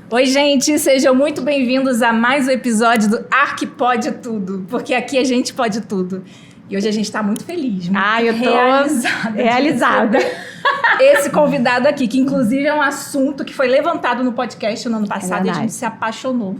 Oi, gente, sejam muito bem-vindos a mais um episódio do Arquipode Tudo, porque aqui a gente pode tudo. E hoje a gente está muito feliz, muito eu tô realizada. Esse convidado aqui, que inclusive é um assunto que foi levantado no podcast no ano passado e a gente se apaixonou.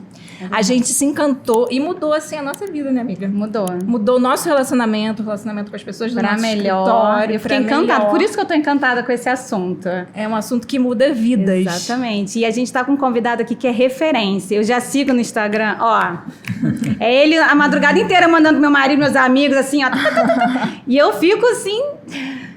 A gente se encantou e mudou, assim, a nossa vida, né, amiga? Mudou o nosso relacionamento com as pessoas do nosso escritório. Eu fiquei encantada, por isso que eu tô encantada com esse assunto. É um assunto que muda vidas. Exatamente. E a gente tá com um convidado aqui que é referência. Eu já sigo no Instagram, ó. É ele a madrugada inteira mandando meu marido, meus amigos, assim, ó. E eu fico, assim,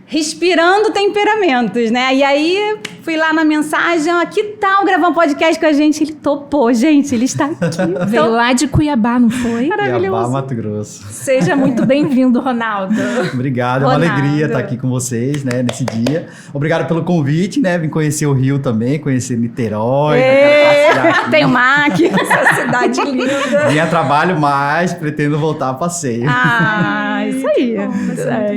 respirando temperamentos, né? E aí, fui lá na mensagem, ó, que tal gravar um podcast com a gente? Ele topou, gente, ele está aqui. Veio lá de Cuiabá, não foi? Maravilhoso. Cuiabá, Mato Grosso. Seja muito bem-vindo, Ronaldo. Obrigado, Ronaldo. É uma alegria estar aqui com vocês, né, nesse dia. Obrigado pelo convite, né, vim conhecer o Rio também, conhecer Niterói. Tem o MAC. Essa cidade linda. Vim a trabalho, mas pretendo voltar a passeio. Isso aí.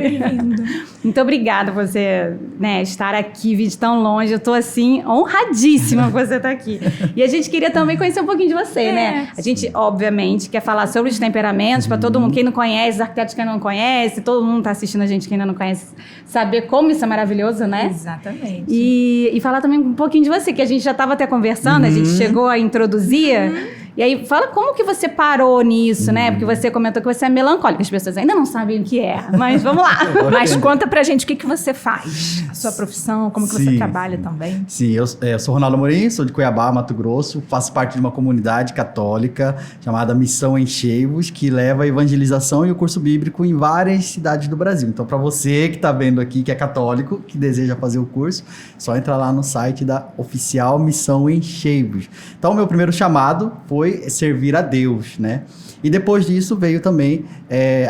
Bem-vindo. Muito obrigada por você, né, estar aqui, vir de tão longe. Eu tô, assim, honradíssima por você estar aqui. E a gente queria também conhecer um pouquinho de você, né? A gente, obviamente, quer falar sobre os temperamentos, para todo mundo, quem não conhece, os arquitetos que ainda não conhece, todo mundo tá assistindo a gente que ainda não conhece, saber como isso é maravilhoso, né? Exatamente. E falar também um pouquinho de você, que a gente já estava até conversando, a gente chegou a introduzir. E aí, fala como que você parou nisso, né? Porque você comentou que você é melancólica. As pessoas ainda não sabem o que é, mas vamos lá. Mas conta pra gente o que você faz, a sua profissão, como que você trabalha também. Sim, eu sou Ronaldo Amorim, sou de Cuiabá, Mato Grosso, faço parte de uma comunidade católica chamada Missão Enchei-vos, que leva a evangelização e o curso bíblico em várias cidades do Brasil. Então, para você que está vendo aqui, que é católico, que deseja fazer o curso, é só entrar lá no site da oficial Missão Enchei-vos. Então, o meu primeiro chamado foi servir a Deus, né? E depois disso veio também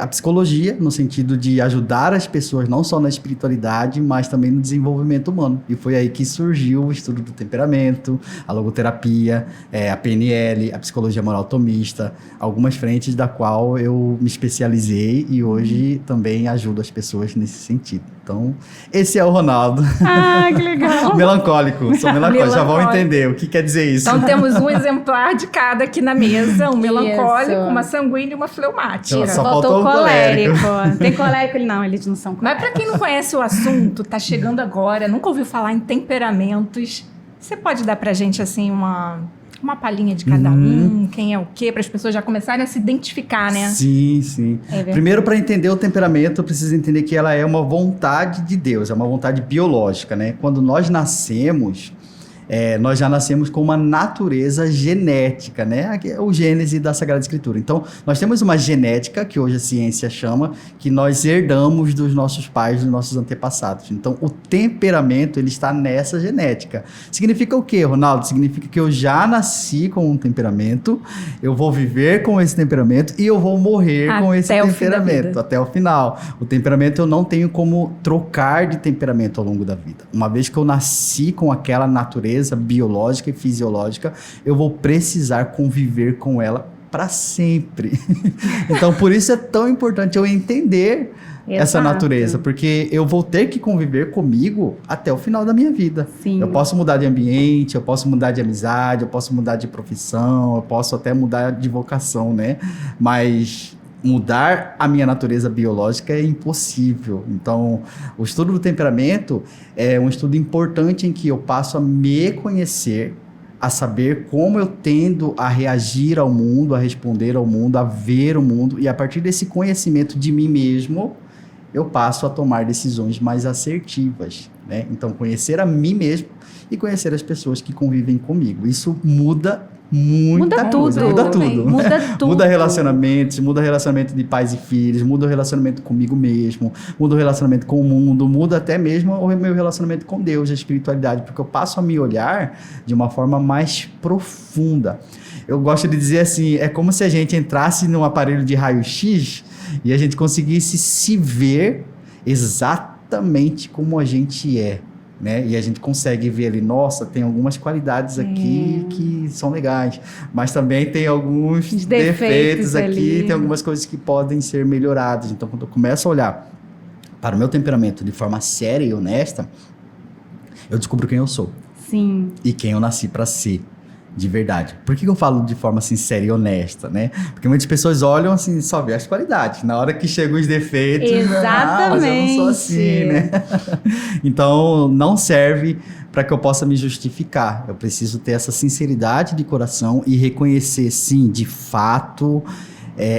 a psicologia, no sentido de ajudar as pessoas, não só na espiritualidade, mas também no desenvolvimento humano. E foi aí que surgiu o estudo do temperamento, a logoterapia, a PNL, a psicologia moral tomista, algumas frentes da qual eu me especializei e hoje também ajudo as pessoas nesse sentido. Então, esse é o Ronaldo. Que legal. Melancólico, sou melancólico, já vão entender o que quer dizer isso. Então, temos um exemplar de cada aqui na mesa, um melancólico, uma sanguínea e uma fleumática. Então, só faltou o colérico. Tem colérico? Não, eles não são coléricos. Mas para quem não conhece o assunto, tá chegando agora, nunca ouviu falar em temperamentos, você pode dar pra gente, assim, uma palhinha de cada um, quem é o quê, para as pessoas já começarem a se identificar, né? Sim. Primeiro, para entender o temperamento, eu preciso entender que ela é uma vontade de Deus, é uma vontade biológica, né? Quando nós nascemos, nós já nascemos com uma natureza genética, né? Aqui é o Gênesis da Sagrada Escritura. Então, nós temos uma genética, que hoje a ciência chama, que nós herdamos dos nossos pais, dos nossos antepassados. Então, o temperamento, ele está nessa genética. Significa o quê, Ronaldo? Significa que eu já nasci com um temperamento, eu vou viver com esse temperamento e eu vou morrer com esse temperamento até o final. O temperamento eu não tenho como trocar de temperamento ao longo da vida. Uma vez que eu nasci com aquela natureza biológica e fisiológica, eu vou precisar conviver com ela para sempre. Então, por isso é tão importante eu entender essa natureza, porque eu vou ter que conviver comigo até o final da minha vida. Sim. Eu posso mudar de ambiente, eu posso mudar de amizade, eu posso mudar de profissão, eu posso até mudar de vocação, né? Mas mudar a minha natureza biológica é impossível. Então, o estudo do temperamento é um estudo importante em que eu passo a me conhecer, a saber como eu tendo a reagir ao mundo, a responder ao mundo, a ver o mundo, e a partir desse conhecimento de mim mesmo, eu passo a tomar decisões mais assertivas, né? Então, conhecer a mim mesmo e conhecer as pessoas que convivem comigo. Isso muda muita coisa. Muda tudo. Muda relacionamentos, muda relacionamento de pais e filhos, muda o relacionamento comigo mesmo, muda o relacionamento com o mundo, muda até mesmo o meu relacionamento com Deus, a espiritualidade, porque eu passo a me olhar de uma forma mais profunda. Eu gosto de dizer assim, é como se a gente entrasse num aparelho de raio-x e a gente conseguisse se ver exatamente como a gente é. Né? E a gente consegue ver ali, nossa, tem algumas qualidades aqui que são legais, mas também tem alguns defeitos aqui, tem algumas coisas que podem ser melhoradas. Então, quando eu começo a olhar para o meu temperamento de forma séria e honesta, eu descubro quem eu sou. Sim. E quem eu nasci para ser. De verdade. Por que eu falo de forma sincera e honesta, né? Porque muitas pessoas olham assim, só vê as qualidades. Na hora que chegam os defeitos, mas eu não sou assim, né? Então, não serve para que eu possa me justificar. Eu preciso ter essa sinceridade de coração e reconhecer, sim, de fato,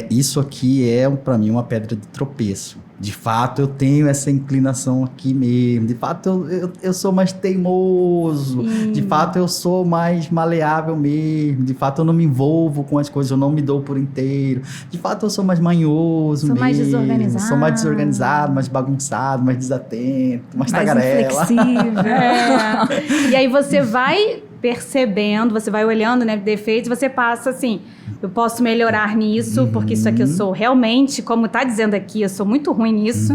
isso aqui é, para mim, uma pedra de tropeço. De fato, eu tenho essa inclinação aqui mesmo. De fato, eu sou mais teimoso. De fato, eu sou mais maleável mesmo. De fato, eu não me envolvo com as coisas. Eu não me dou por inteiro. De fato, eu sou mais manhoso mesmo. Mais desorganizado. Sou mais desorganizado, mais bagunçado, mais desatento, mais tagarela. Inflexível. E aí você vai percebendo, você vai olhando, né, defeitos, você passa assim... Eu posso melhorar nisso, porque isso aqui eu sou realmente, como tá dizendo aqui, eu sou muito ruim nisso.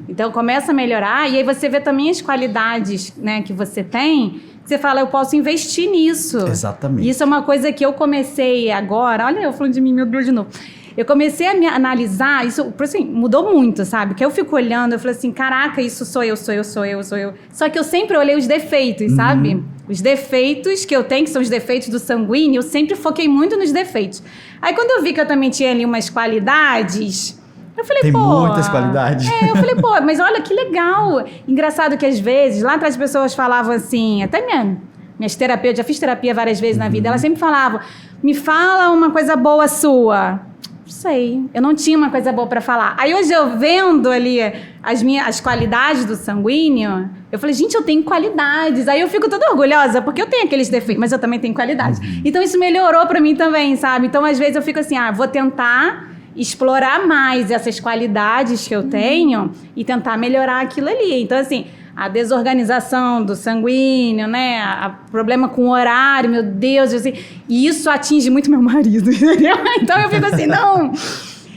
Então, começa a melhorar. E aí você vê também as qualidades, né, que você tem. Você fala, eu posso investir nisso. Exatamente. Isso é uma coisa que eu comecei agora. Olha eu falando de mim, meu Deus, de novo. Eu comecei a me analisar, isso assim, mudou muito, sabe? Que eu fico olhando, eu falei assim, caraca, isso sou eu. Só que eu sempre olhei os defeitos, sabe? Os defeitos que eu tenho, que são os defeitos do sanguíneo, eu sempre foquei muito nos defeitos. Aí quando eu vi que eu também tinha ali umas qualidades, eu falei, tem muitas qualidades. Eu falei, mas olha que legal. Engraçado que às vezes, lá atrás as pessoas falavam assim, até minhas terapeutas, já fiz terapia várias vezes na vida, elas sempre falavam, me fala uma coisa boa sua. Não sei, eu não tinha uma coisa boa para falar. Aí hoje eu vendo ali as qualidades do sanguíneo, eu falei, gente, eu tenho qualidades. Aí eu fico toda orgulhosa, porque eu tenho aqueles defeitos, mas eu também tenho qualidades. Então isso melhorou para mim também, sabe? Então às vezes eu fico assim, vou tentar explorar mais essas qualidades que eu tenho e tentar melhorar aquilo ali. Então assim, a desorganização do sanguíneo, né? O problema com o horário, meu Deus, assim, e isso atinge muito meu marido, entendeu? Então eu fico assim, não,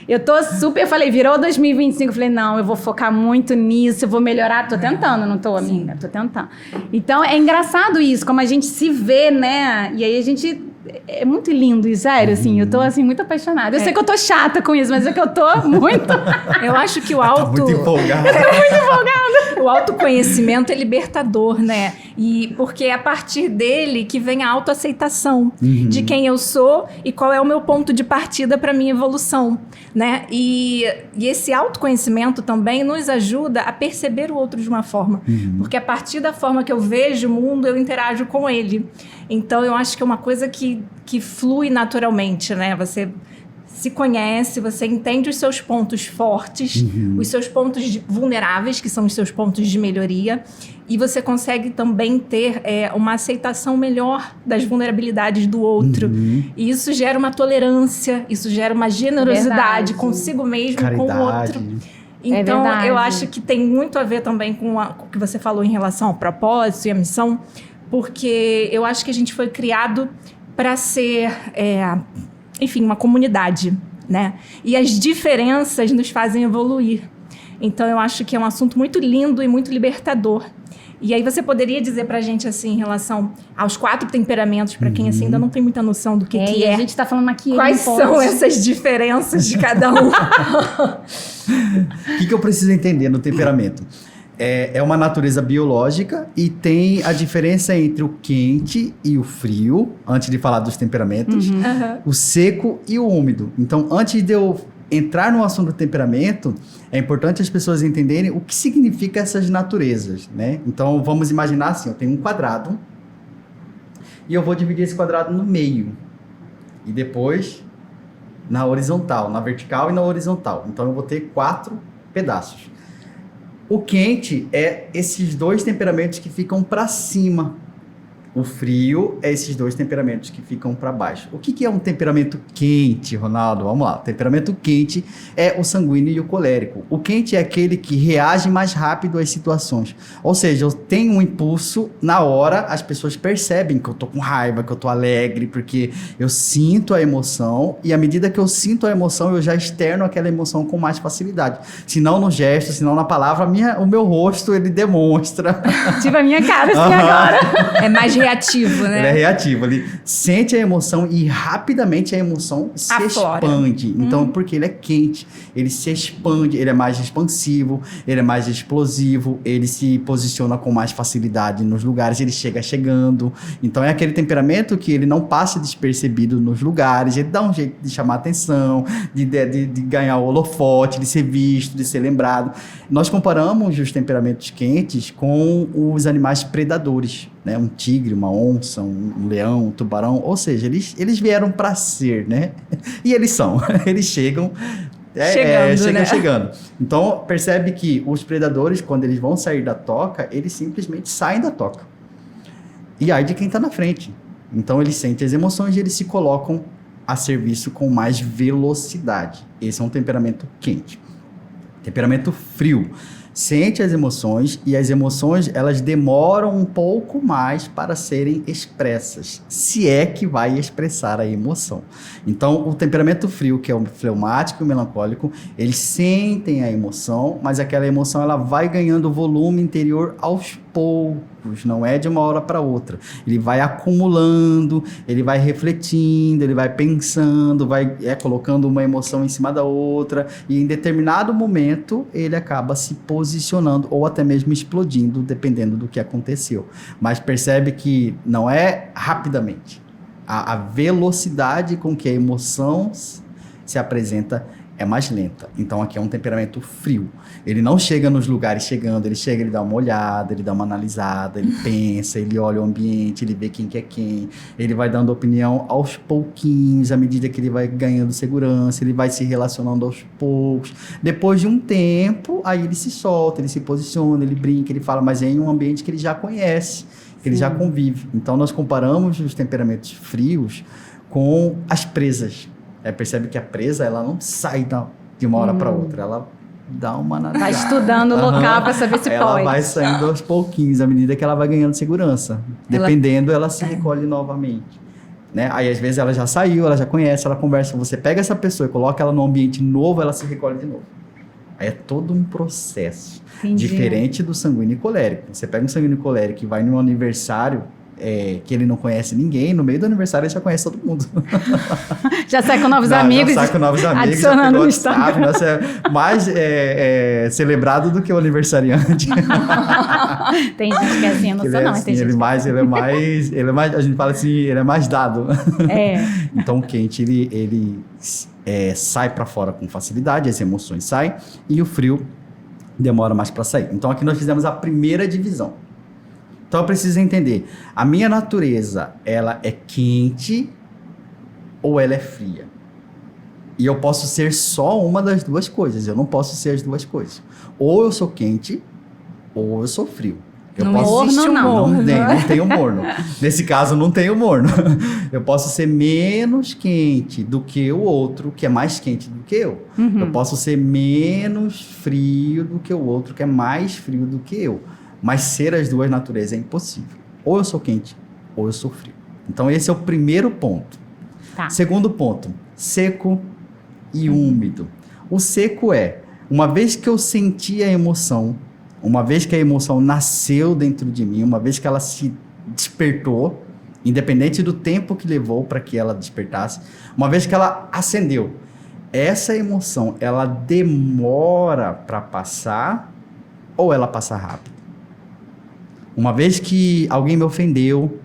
eu tô super, eu falei, virou 2025, eu falei, não, eu vou focar muito nisso, eu vou melhorar, tô tentando, não tô, amiga? Tô tentando. Então é engraçado isso, como a gente se vê, né? E aí a gente... É muito lindo, e sério, assim, eu tô, assim, muito apaixonada. Eu sei que eu tô chata com isso, mas é que eu tô muito... Eu acho que o auto... Tá muito empolgada. Eu tô muito empolgada. O autoconhecimento é libertador, né? E porque é a partir dele que vem a autoaceitação de quem eu sou e qual é o meu ponto de partida para minha evolução, né? E esse autoconhecimento também nos ajuda a perceber o outro de uma forma. Porque a partir da forma que eu vejo o mundo, eu interajo com ele. Então, eu acho que é uma coisa que flui naturalmente, né? Você se conhece, você entende os seus pontos fortes, os seus pontos vulneráveis, que são os seus pontos de melhoria, e você consegue também ter uma aceitação melhor das vulnerabilidades do outro. E isso gera uma tolerância, isso gera uma generosidade consigo mesmo, caridade. Com o outro. Então, eu acho que tem muito a ver também com o que você falou em relação ao propósito e à missão, porque eu acho que a gente foi criado para ser, enfim, uma comunidade, né? E as diferenças nos fazem evoluir. Então, eu acho que é um assunto muito lindo e muito libertador. E aí você poderia dizer pra gente, assim, em relação aos 4 temperamentos, para quem assim, ainda não tem muita noção do que é. A gente tá falando aqui... Quais são essas diferenças de cada um? O que eu preciso entender no temperamento? É uma natureza biológica e tem a diferença entre o quente e o frio, antes de falar dos temperamentos, o seco e o úmido. Então, antes de eu entrar no assunto do temperamento, é importante as pessoas entenderem o que significa essas naturezas, né? Então, vamos imaginar assim, eu tenho um quadrado e eu vou dividir esse quadrado no meio e depois na horizontal, na vertical e na horizontal. Então, eu vou ter 4 pedaços. O quente é esses 2 temperamentos que ficam para cima. O frio é esses 2 temperamentos que ficam para baixo. O que é um temperamento quente, Ronaldo? Vamos lá. O temperamento quente é o sanguíneo e o colérico. O quente é aquele que reage mais rápido às situações. Ou seja, eu tenho um impulso, na hora as pessoas percebem que eu tô com raiva, que eu tô alegre, porque eu sinto a emoção e à medida que eu sinto a emoção, eu já externo aquela emoção com mais facilidade. Se não no gesto, se não na palavra, o meu rosto, ele demonstra. Tipo a minha cara assim agora. É mais Reativo, né? Ele é reativo, ele sente a emoção e rapidamente a emoção se Aflora. expande. Então, porque ele é quente, ele se expande, ele é mais expansivo, ele é mais explosivo, ele se posiciona com mais facilidade nos lugares, ele chega chegando. Então, é aquele temperamento que ele não passa despercebido nos lugares, ele dá um jeito de chamar atenção, de ganhar o holofote, de ser visto, de ser lembrado. Nós comparamos os temperamentos quentes com os animais predadores, né? Um tigre, uma onça, um leão, um tubarão, ou seja, eles vieram para ser, né? E eles são, eles chegam chegando. Então, percebe que os predadores, quando eles vão sair da toca, eles simplesmente saem da toca. E aí de quem está na frente. Então, eles sentem as emoções e eles se colocam a serviço com mais velocidade. Esse é um temperamento quente. Temperamento frio. Sente as emoções e as emoções, elas demoram um pouco mais para serem expressas, se é que vai expressar a emoção. Então, o temperamento frio, que é o fleumático e o melancólico, eles sentem a emoção, mas aquela emoção ela vai ganhando volume interior aos poucos, não é de uma hora para outra. Ele vai acumulando, ele vai refletindo, ele vai pensando, vai colocando uma emoção em cima da outra, e em determinado momento ele acaba se posicionando ou até mesmo explodindo, dependendo do que aconteceu. Mas percebe que não é rapidamente. A velocidade com que a emoção se apresenta é mais lenta. Então aqui é um temperamento frio. Ele não chega nos lugares chegando, ele chega, ele dá uma olhada, ele dá uma analisada, ele pensa, ele olha o ambiente, ele vê quem que é quem, ele vai dando opinião aos pouquinhos, à medida que ele vai ganhando segurança, ele vai se relacionando aos poucos. Depois de um tempo, aí ele se solta, ele se posiciona, ele brinca, ele fala, mas é em um ambiente que ele já conhece, que ele já convive. Então nós comparamos os temperamentos frios com as presas. Percebe que a presa, ela não sai de uma hora para outra, ela dá uma analisada. Vai estudando o local para saber se ela pode. Ela vai saindo aos pouquinhos, à medida que ela vai ganhando segurança. Dependendo, ela se recolhe novamente. Né? Aí, às vezes, ela já saiu, ela já conhece, ela conversa. Você pega essa pessoa e coloca ela num ambiente novo, ela se recolhe de novo. Aí é todo um processo. Entendi. Diferente do sanguíneo colérico. Você pega um sanguíneo colérico que vai num aniversário, que ele não conhece ninguém, no meio do aniversário ele já conhece todo mundo. Já sai com novos amigos. Já sai com novos amigos. Adicionando no Instagram. Nossa, é mais celebrado do que o aniversariante. Tem gente que é assim, eu não sou não, mas tem gente ele é mais, a gente fala assim, ele é mais dado. Então o quente, ele sai para fora com facilidade, as emoções saem, e o frio demora mais para sair. Então aqui nós fizemos a primeira divisão. Então eu preciso entender, a minha natureza, ela é quente ou ela é fria? E eu posso ser só uma das duas coisas, eu não posso ser as duas coisas. Ou eu sou quente, ou eu sou frio. Não existe o morno. Não tem o morno. Nesse caso, não tem o morno. Eu posso ser menos quente do que o outro, que é mais quente do que eu. Eu posso ser menos frio do que o outro, que é mais frio do que eu. Mas ser as duas naturezas é impossível. Ou eu sou quente, ou eu sou frio. Então, esse é o primeiro ponto. Tá. Segundo ponto, seco e úmido. O seco é, uma vez que eu senti a emoção, uma vez que a emoção nasceu dentro de mim, uma vez que ela se despertou, independente do tempo que levou para que ela despertasse, uma vez que ela acendeu, essa emoção, ela demora para passar ou ela passa rápido? Uma vez que alguém me ofendeu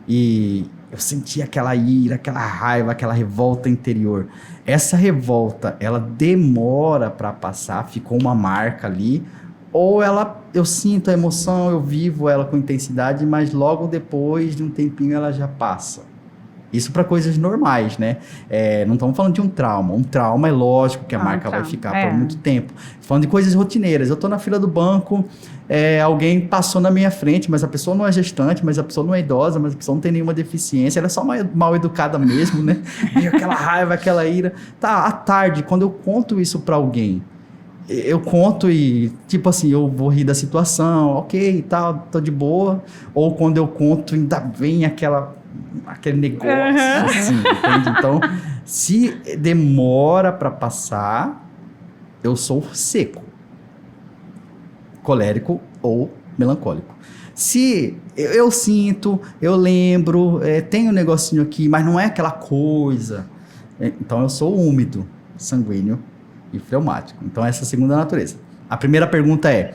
e eu senti aquela ira, aquela raiva, aquela revolta interior. Essa revolta, ela demora para passar, ficou uma marca ali, ou eu sinto a emoção, eu vivo ela com intensidade, mas logo depois de um tempinho ela já passa. Isso para coisas normais, né? Não estamos falando de um trauma. Um trauma é lógico que a marca vai ficar por muito tempo. Falando de coisas rotineiras. Eu estou na fila do banco, alguém passou na minha frente, mas a pessoa não é gestante, mas a pessoa não é idosa, mas a pessoa não tem nenhuma deficiência. Ela é só mal educada mesmo, né? E aquela raiva, aquela ira. Tá, à tarde, quando eu conto isso para alguém, eu conto e, tipo assim, eu vou rir da situação, ok, tal, tô de boa. Ou quando eu conto, ainda vem aquele negócio, assim, entende? Então, se demora para passar, eu sou seco, colérico ou melancólico. Se eu sinto, eu lembro, tem um negocinho aqui, mas não é aquela coisa. Então eu sou úmido, sanguíneo e fleumático. Então essa é a segunda natureza. A primeira pergunta é,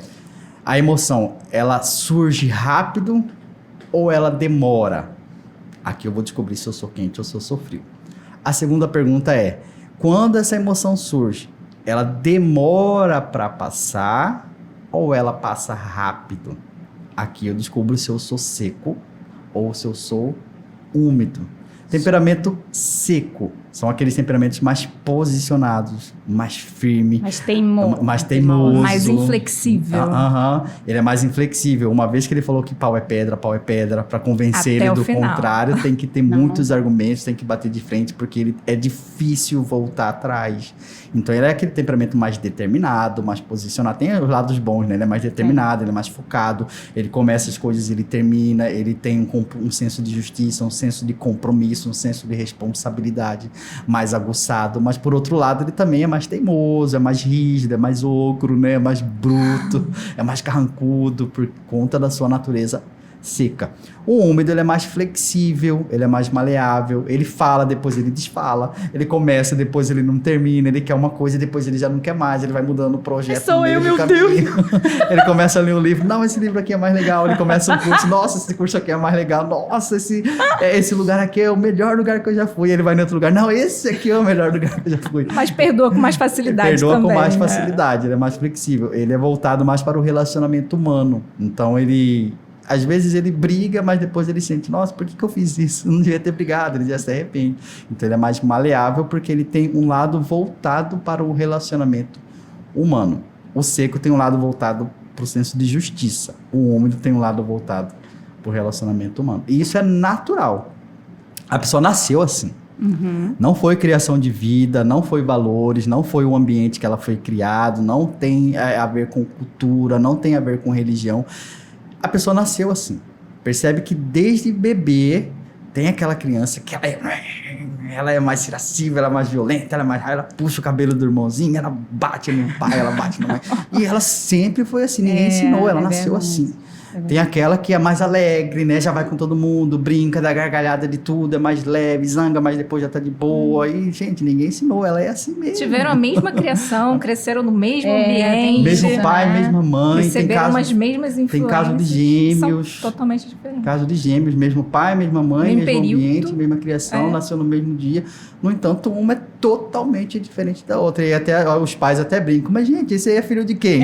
a emoção, ela surge rápido ou ela demora? Aqui eu vou descobrir se eu sou quente ou se eu sou frio. A segunda pergunta é, quando essa emoção surge, ela demora para passar ou ela passa rápido? Aqui eu descubro se eu sou seco ou se eu sou úmido. Temperamento seco são aqueles temperamentos mais posicionados, mais firme, mais teimoso, mais inflexível. Ele é mais inflexível. Uma vez que ele falou que pau é pedra, para convencer até ele do final. contrário, tem que ter muitos argumentos, tem que bater de frente, porque ele é difícil voltar atrás. Então ele é aquele temperamento mais determinado, mais posicionado. Tem os lados bons, né? Ele é mais determinado, ele é mais focado, ele começa as coisas, ele termina, ele tem um senso de justiça, um senso de compromisso, um senso de responsabilidade mais aguçado, mas por outro lado ele também é mais teimoso, é mais rígido, é mais ogro, né? É mais bruto, é mais carrancudo por conta da sua natureza seca. O úmido, ele é mais flexível, ele é mais maleável, ele fala, depois ele desfala, ele começa, depois ele não termina, ele quer uma coisa e depois ele já não quer mais, ele vai mudando o projeto. Sou eu, meu Deus! Ele começa a ler um livro, não, esse livro aqui é mais legal, ele começa um curso, nossa, esse curso aqui é mais legal, nossa, esse lugar aqui é o melhor lugar que eu já fui, ele vai em outro lugar, não, esse aqui é o melhor lugar que eu já fui. Mas perdoa com mais facilidade perdoa também. Com mais facilidade, ele é mais flexível, ele é voltado mais para o relacionamento humano, então ele... Às vezes ele briga, mas depois ele sente, nossa, por que eu fiz isso? Eu não devia ter brigado, ele já se arrepende. Então ele é mais maleável porque ele tem um lado voltado para o relacionamento humano. O seco tem um lado voltado para o senso de justiça. O úmido tem um lado voltado para o relacionamento humano. E isso é natural. A pessoa nasceu assim. Uhum. Não foi criação de vida, não foi valores, não foi o ambiente que ela foi criada, não tem a ver com cultura, não tem a ver com religião. A pessoa nasceu assim. Percebe que desde bebê tem aquela criança que ela é mais irascível, ela é mais violenta, ela puxa o cabelo do irmãozinho, ela bate no pai, ela bate na mãe. E ela sempre foi assim, ninguém ensinou, ela nasceu assim. Tem aquela que é mais alegre, né? Já vai com todo mundo, brinca, dá gargalhada de tudo, é mais leve, zanga, mas depois já tá de boa. E, gente, ninguém ensinou, ela é assim mesmo. Tiveram a mesma criação, cresceram no mesmo ambiente. Mesmo pai, mesma mãe. Receberam as mesmas influências. Tem caso de gêmeos. São totalmente diferentes. Caso de gêmeos, mesmo pai, mesma mãe, mesmo ambiente, mesma criação, nasceu no mesmo dia. No entanto, uma é totalmente diferente da outra. E até os pais até brincam, mas, gente, esse aí é filho de quem?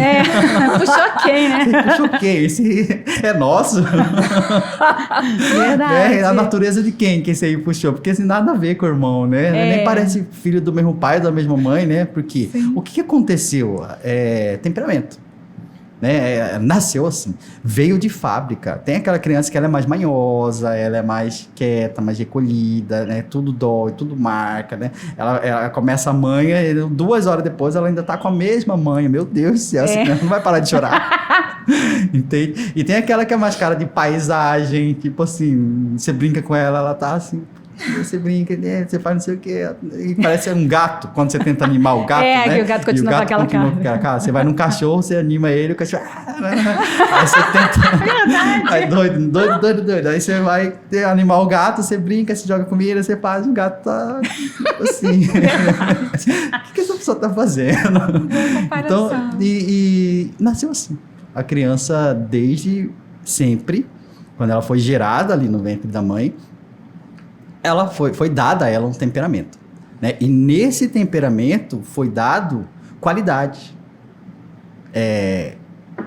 Puxou quem, né? Puxou quem? Esse é nosso. Verdade. A natureza de quem que esse aí puxou? Porque assim, nada a ver com o irmão, né? Nem parece filho do mesmo pai, da mesma mãe, né? Porque o que aconteceu? Temperamento. Né? Nasceu assim, veio de fábrica. Tem aquela criança que ela é mais manhosa, ela é mais quieta, mais recolhida, né? Tudo dói, tudo marca, né? Ela começa a manha e 2 horas depois ela ainda tá com a mesma manha. Meu Deus do céu, essa criança não vai parar de chorar. Entende? E tem aquela que é mais cara de paisagem, tipo assim, você brinca com ela, ela tá assim... Você brinca, né? Você faz não sei o que. E parece um gato, quando você tenta animar o gato, né? Que o gato continua com aquela cara. Você vai num cachorro, você anima ele, o cachorro... Aí você tenta... Verdade. Aí doido. Aí você vai animar o gato, você brinca, você joga comida, você faz, o gato tá assim... O que essa pessoa tá fazendo? Então, e nasceu assim. A criança, desde sempre, quando ela foi gerada ali no ventre da mãe, ela foi dada a ela um temperamento, né? E nesse temperamento foi dado qualidade,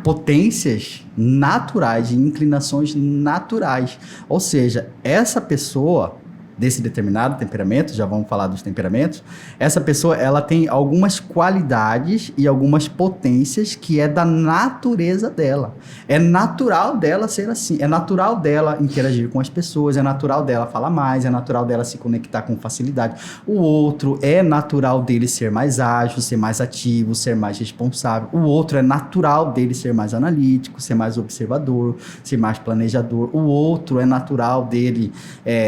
potências naturais e inclinações naturais. Ou seja, essa pessoa desse determinado temperamento, já vamos falar dos temperamentos, essa pessoa ela tem algumas qualidades e algumas potências que é da natureza dela. É natural dela ser assim, é natural dela interagir com as pessoas, é natural dela falar mais, é natural dela se conectar com facilidade. O outro é natural dele ser mais ágil, ser mais ativo, ser mais responsável. O outro é natural dele ser mais analítico, ser mais observador, ser mais planejador. O outro é natural dele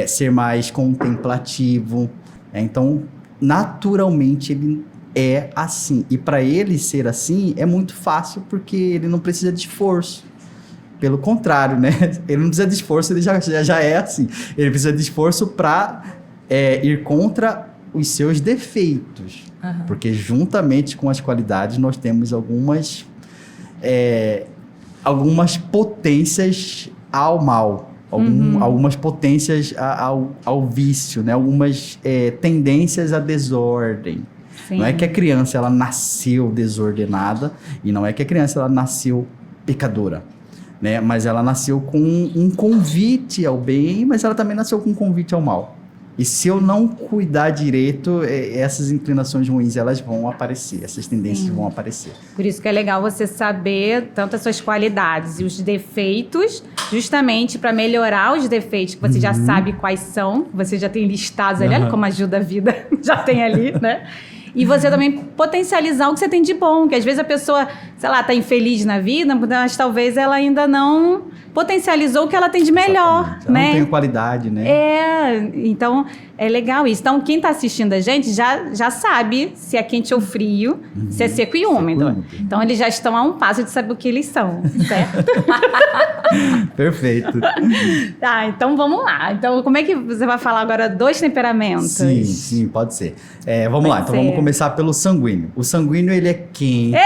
ser mais contemplativo. Então, naturalmente, ele é assim. E para ele ser assim, é muito fácil, porque ele não precisa de esforço. Pelo contrário, né? Ele não precisa de esforço, ele já é assim. Ele precisa de esforço para ir contra os seus defeitos. Uhum. Porque juntamente com as qualidades nós temos algumas potências ao mal. Algumas potências ao vício, né? Algumas tendências à desordem. Sim. Não é que a criança ela nasceu desordenada e não é que a criança ela nasceu pecadora, né? Mas ela nasceu com um convite ao bem, mas ela também nasceu com um convite ao mal. E se eu não cuidar direito, essas inclinações ruins, elas vão aparecer, essas tendências vão aparecer. Por isso que é legal você saber tanto as suas qualidades e os defeitos, justamente para melhorar os defeitos, que você já sabe quais são, você já tem listados ali, olha como ajuda a vida, já tem ali, né? E você também potencializar o que você tem de bom, que às vezes a pessoa, sei lá, tá infeliz na vida, mas talvez ela ainda não potencializou o que ela tem de melhor, ela né? Não tem qualidade, né? Então é legal isso. Então quem tá assistindo a gente já sabe se é quente ou frio, se é seco e úmido. Então eles já estão a um passo de saber o que eles são, certo? Perfeito. Tá, então vamos lá. Então como é que você vai falar agora 2 temperamentos? Sim, pode ser. Vamos lá, então vamos começar pelo sanguíneo. O sanguíneo, ele é quente.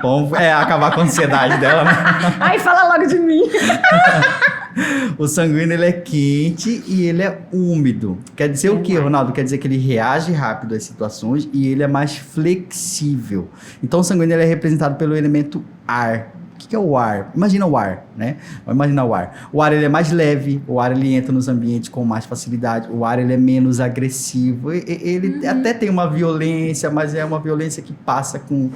Vamos acabar com a ansiedade dela, né? Ai, fala logo de mim. O sanguíneo, ele é quente e ele é úmido. Quer dizer o quê, Ronaldo? Quer dizer que ele reage rápido às situações e ele é mais flexível. Então, o sanguíneo, ele é representado pelo elemento ar. O que é o ar? Imagina o ar, né? Vamos imaginar o ar. O ar, ele é mais leve, o ar, ele entra nos ambientes com mais facilidade, o ar, ele é menos agressivo, ele até tem uma violência, mas é uma violência que passa com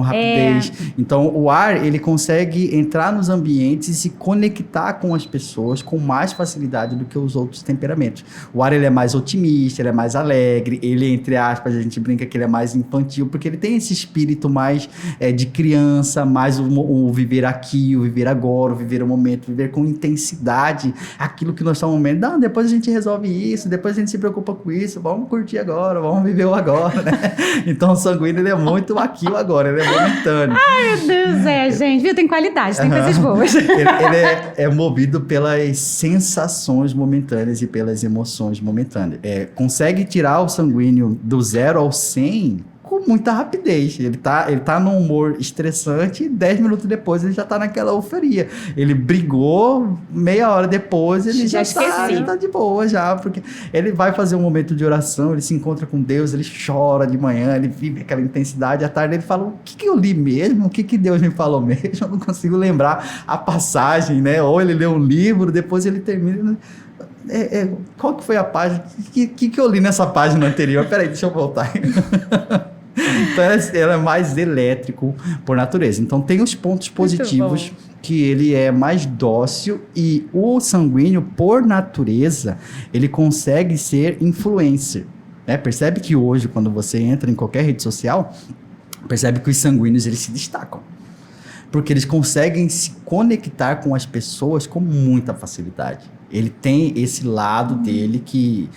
rapidez. Então, o ar, ele consegue entrar nos ambientes e se conectar com as pessoas com mais facilidade do que os outros temperamentos. O ar, ele é mais otimista, ele é mais alegre, ele, entre aspas, a gente brinca que ele é mais infantil, porque ele tem esse espírito mais de criança, mais o viver aqui, o viver agora, o viver o momento, viver com intensidade aquilo que nós estamos vivendo. Não, depois a gente resolve isso, depois a gente se preocupa com isso, vamos curtir agora, vamos viver o agora, né? Então o sanguíneo, ele é muito aqui o agora, ele é momentâneo. Ai, meu Deus, gente, viu? Tem qualidade, tem coisas boas. Ele é movido pelas sensações momentâneas e pelas emoções momentâneas. Consegue tirar o sanguíneo do 0 ao 100 com muita rapidez. Ele tá num humor estressante e 10 minutos depois ele já tá naquela euforia. Ele brigou, meia hora depois ele já tá de boa já, porque ele vai fazer um momento de oração, ele se encontra com Deus, ele chora de manhã, ele vive aquela intensidade, à tarde ele fala, o que eu li mesmo? O que Deus me falou mesmo? Eu não consigo lembrar a passagem, né? Ou ele lê um livro, depois ele termina... qual que foi a página? Que eu li nessa página anterior? Peraí, deixa eu voltar. Então, ela é mais elétrico por natureza. Então, tem os pontos positivos, que ele é mais dócil e o sanguíneo, por natureza, ele consegue ser influencer. Percebe que hoje, quando você entra em qualquer rede social, percebe que os sanguíneos, eles se destacam. Porque eles conseguem se conectar com as pessoas com muita facilidade. Ele tem esse lado dele que...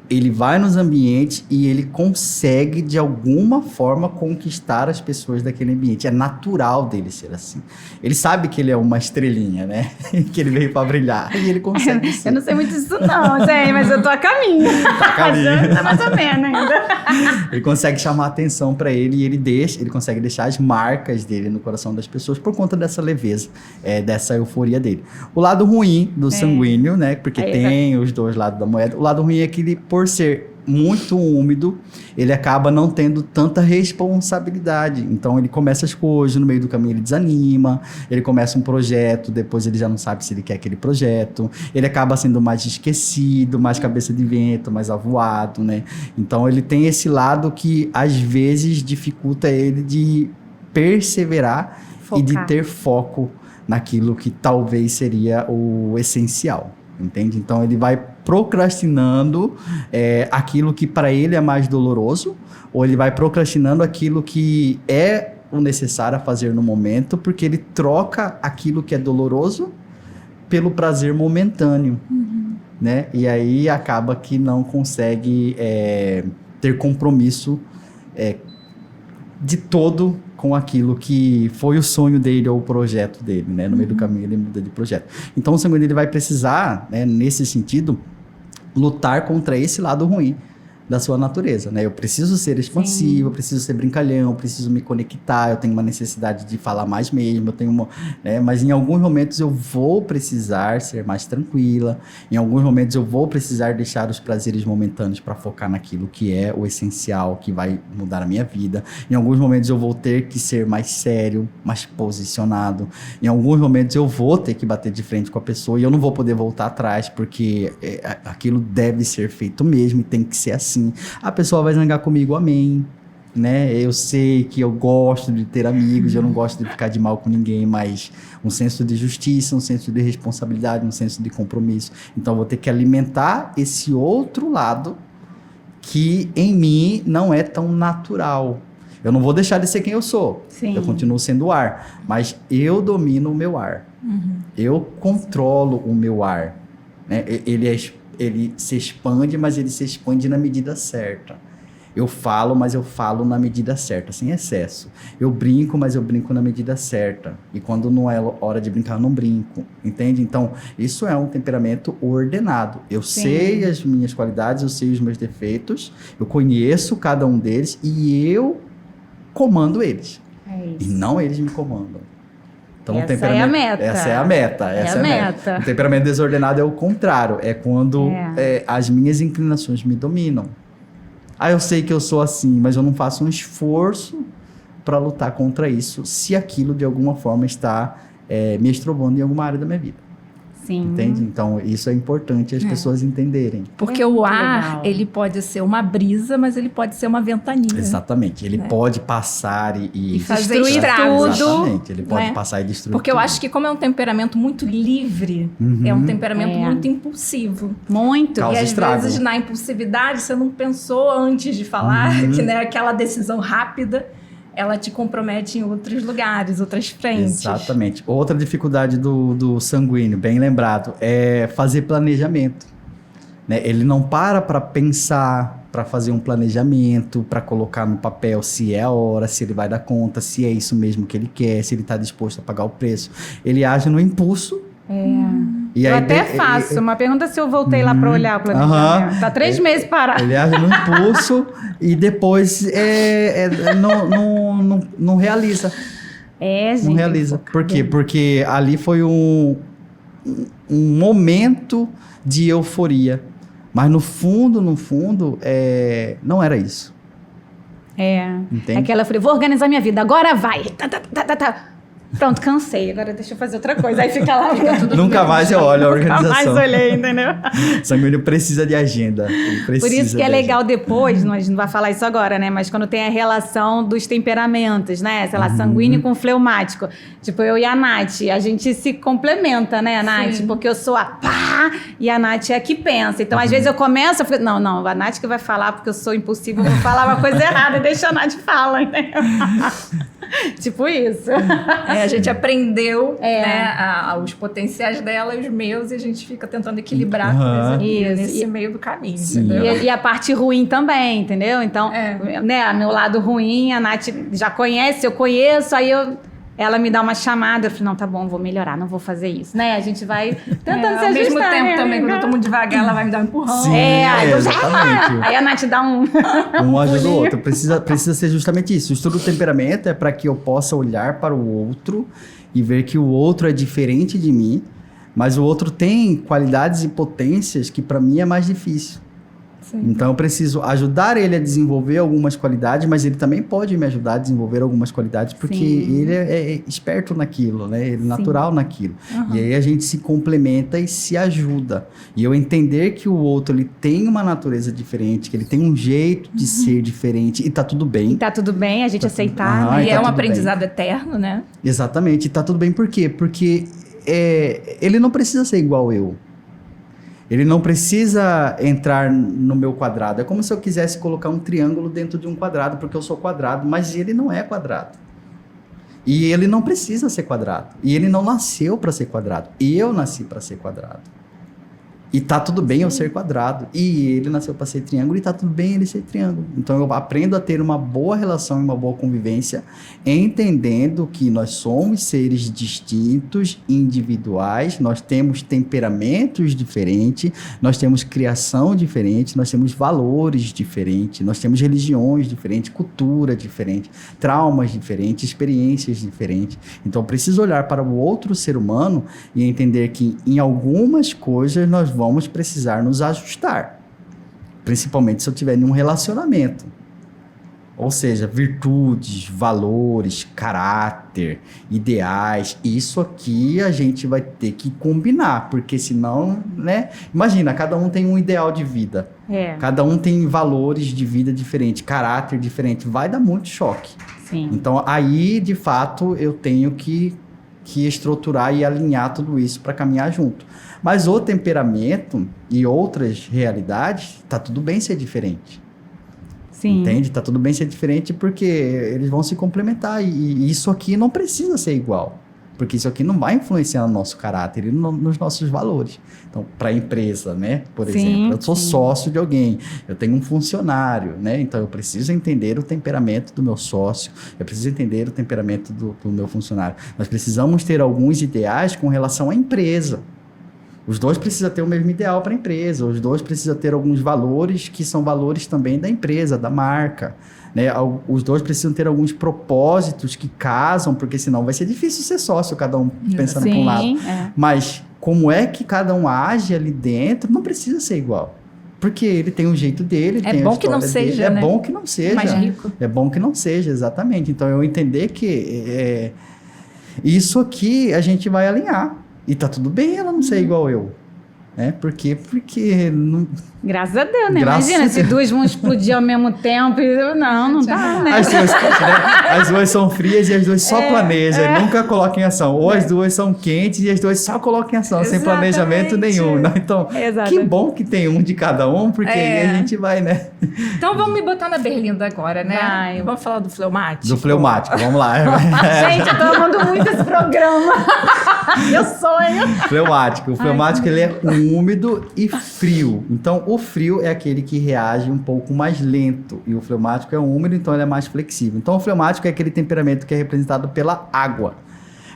ele vai nos ambientes e ele consegue, de alguma forma, conquistar as pessoas daquele ambiente. É natural dele ser assim. Ele sabe que ele é uma estrelinha, né? Que ele veio para brilhar. E ele consegue ser. Eu não sei muito disso não, gente, mas eu tô a caminho. Tá mais ou menos ainda. Ele consegue chamar a atenção para ele e ele consegue deixar as marcas dele no coração das pessoas por conta dessa leveza, dessa euforia dele. O lado ruim do sanguíneo, né? Porque tem os dois lados da moeda. O lado ruim é que ele, por ser muito úmido, ele acaba não tendo tanta responsabilidade. Então, ele começa as coisas, no meio do caminho ele desanima, ele começa um projeto, depois ele já não sabe se ele quer aquele projeto, ele acaba sendo mais esquecido, mais cabeça de vento, mais avoado, né? Então, ele tem esse lado que, às vezes, dificulta ele de perseverar e de ter foco naquilo que talvez seria o essencial. Entende? Então, ele vai procrastinando aquilo que para ele é mais doloroso, ou ele vai procrastinando aquilo que é o necessário a fazer no momento, porque ele troca aquilo que é doloroso pelo prazer momentâneo, né? E aí acaba que não consegue ter compromisso de todo com aquilo que foi o sonho dele ou o projeto dele, né? No meio do caminho ele muda de projeto. Então o sanguíneo ele vai precisar, né, nesse sentido, lutar contra esse lado ruim da sua natureza, né? Eu preciso ser expansivo, eu preciso ser brincalhão, eu preciso me conectar, eu tenho uma necessidade de falar mais mesmo, eu tenho uma, né? Mas em alguns momentos eu vou precisar ser mais tranquila, em alguns momentos eu vou precisar deixar os prazeres momentâneos para focar naquilo que é o essencial, que vai mudar a minha vida. Em alguns momentos eu vou ter que ser mais sério, mais posicionado. Em alguns momentos eu vou ter que bater de frente com a pessoa e eu não vou poder voltar atrás, porque aquilo deve ser feito mesmo e tem que ser assim. A pessoa vai zangar comigo, amém, né? Eu sei que eu gosto de ter amigos, eu não gosto de ficar de mal com ninguém, mas um senso de justiça, um senso de responsabilidade, um senso de compromisso. Então eu vou ter que alimentar esse outro lado que em mim não é tão natural. Eu não vou deixar de ser quem eu sou. Sim. Eu continuo sendo o ar, mas eu domino o meu ar. Eu controlo o meu ar, né? Ele se expande, mas ele se expande na medida certa. Eu falo, mas eu falo na medida certa, sem excesso. Eu brinco, mas eu brinco na medida certa. E quando não é hora de brincar, eu não brinco. Entende? Então, isso é um temperamento ordenado. Eu sei as minhas qualidades, eu sei os meus defeitos, eu conheço cada um deles e eu comando eles. É isso. E não eles me comandam. Então, Essa é a meta. Essa é a meta. Essa é a meta. O temperamento desordenado é o contrário. É quando as minhas inclinações me dominam. Eu sei que eu sou assim, mas eu não faço um esforço para lutar contra isso, se aquilo de alguma forma está me estrobando em alguma área da minha vida. Sim. Entende? Então, isso é importante as pessoas entenderem. Porque o ar, ele pode ser uma brisa, mas ele pode ser uma ventania. Exatamente. Ele pode passar e fazer estrago. Exatamente. Ele pode passar e destruir Porque tudo. eu acho que como é um temperamento muito livre, é um temperamento muito impulsivo. Muito. Causa E às estrago. vezes na impulsividade você não pensou antes de falar, que né, aquela decisão rápida, ela te compromete em outros lugares, outras frentes. Exatamente. Outra dificuldade do sanguíneo, bem lembrado, é fazer planejamento. Né? Ele não para pensar, para fazer um planejamento, para colocar no papel se é a hora, se ele vai dar conta, se é isso mesmo que ele quer, se ele está disposto a pagar o preço. Ele age no impulso. E Eu aí até faço uma pergunta se eu voltei lá para olhar o planejamento. Tá 3 meses parado. Ele age no impulso e depois não realiza. Gente. Não realiza. Por quê? Porque ali foi um momento de euforia. Mas no fundo, não era isso. Entende? Aquela eu falei, vou organizar minha vida, agora vai. Tá. Pronto, cansei. Agora deixa eu fazer outra coisa. Aí fica lá, fica tudo Nunca mais eu olho a organização. Nunca mais olhei, entendeu? Sanguíneo precisa de agenda. Por isso que é legal depois, nós não vai falar isso agora, né? Mas quando tem a relação dos temperamentos, né? Sei lá, sanguíneo com fleumático. Tipo, eu e a Nath, a gente se complementa, né, Nath? Sim. Porque eu sou a pá e a Nath é a que pensa. Então, às vezes eu começo, eu fico, não, a Nath que vai falar porque eu sou impulsiva, eu vou falar uma coisa errada, deixa a Nath falar, entendeu? Tipo isso. A gente aprendeu né, os potenciais dela e os meus, e a gente fica tentando equilibrar nesse meio do caminho. Entendeu? E a parte ruim também, entendeu? Então, né, meu lado ruim, a Nath já conhece, eu conheço, aí ela me dá uma chamada, eu falo, não, tá bom, vou melhorar, não vou fazer isso, né? A gente vai tentando se ajustar. Ao mesmo tempo também, quando eu tô muito devagar, ela vai me dar um empurrão. Sim, exatamente. Aí a Nath dá um ajuda o outro. Precisa ser justamente isso. O estudo do temperamento é para que eu possa olhar para o outro e ver que o outro é diferente de mim, mas o outro tem qualidades e potências que para mim é mais difícil. Sim. Então eu preciso ajudar ele a desenvolver algumas qualidades, mas ele também pode me ajudar a desenvolver algumas qualidades, porque ele é esperto naquilo, né? Ele é natural naquilo. E aí a gente se complementa e se ajuda. E eu entender que o outro ele tem uma natureza diferente, que ele tem um jeito de ser diferente, e tá tudo bem. E tá tudo bem a gente aceitar, né? E é um aprendizado eterno, né? Exatamente, e tá tudo bem por quê? Porque ele não precisa ser igual eu. Ele não precisa entrar no meu quadrado. É como se eu quisesse colocar um triângulo dentro de um quadrado, porque eu sou quadrado, mas ele não é quadrado. E ele não precisa ser quadrado. E ele não nasceu para ser quadrado. Eu nasci para ser quadrado. E tá tudo bem eu ser quadrado. E ele nasceu para ser triângulo e tá tudo bem ele ser triângulo. Então eu aprendo a ter uma boa relação e uma boa convivência, entendendo que nós somos seres distintos, individuais, nós temos temperamentos diferentes, nós temos criação diferente, nós temos valores diferentes, nós temos religiões diferentes, cultura diferente, traumas diferentes, experiências diferentes. Então eu preciso olhar para o outro ser humano e entender que em algumas coisas nós vamos precisar nos ajustar, principalmente se eu estiver em um relacionamento, ou seja, virtudes, valores, caráter, ideais, isso aqui a gente vai ter que combinar, porque senão, né, imagina, cada um tem um ideal de vida, cada um tem valores de vida diferente, caráter diferente, vai dar muito choque. Sim. Então aí, de fato, eu tenho que estruturar e alinhar tudo isso para caminhar junto. Mas o temperamento e outras realidades, tá tudo bem ser diferente. Sim. Entende? Tá tudo bem ser diferente porque eles vão se complementar e isso aqui não precisa ser igual. Porque isso aqui não vai influenciar no nosso caráter e nos nossos valores. Então, para a empresa, né? Por exemplo, eu sou sócio de alguém, eu tenho um funcionário, né? Então, eu preciso entender o temperamento do meu sócio, eu preciso entender o temperamento do meu funcionário. Nós precisamos ter alguns ideais com relação à empresa. Os dois precisam ter o mesmo ideal para a empresa, os dois precisam ter alguns valores que são valores também da empresa, da marca. Né? Os dois precisam ter alguns propósitos que casam, porque senão vai ser difícil ser sócio, cada um pensando para um lado. Mas como é que cada um age ali dentro, não precisa ser igual. Porque ele tem o jeito dele, tem a história dele. É bom que não seja. Mais rico. É bom que não seja, exatamente. Então, eu entender que isso aqui a gente vai alinhar. E tá tudo bem ela não ser igual eu. Né? Porque não... Graças a Deus, né? Imagina se duas vão explodir ao mesmo tempo. Não dá, né? As duas são frias e as duas só planejam, nunca colocam em ação. Ou as duas são quentes e as duas só colocam em ação, sem planejamento nenhum. Né? Então, que bom que tem um de cada um, porque aí a gente vai, né? Então vamos me botar na berlinda agora, né? Vamos falar do fleumático. Do fleumático, vamos lá. Gente, eu tô amando muito esse programa. Meu sonho. Fleumático. O fleumático, ele é úmido e frio. Então, o frio é aquele que reage um pouco mais lento. E o fleumático é úmido, então ele é mais flexível. Então, o fleumático é aquele temperamento que é representado pela água.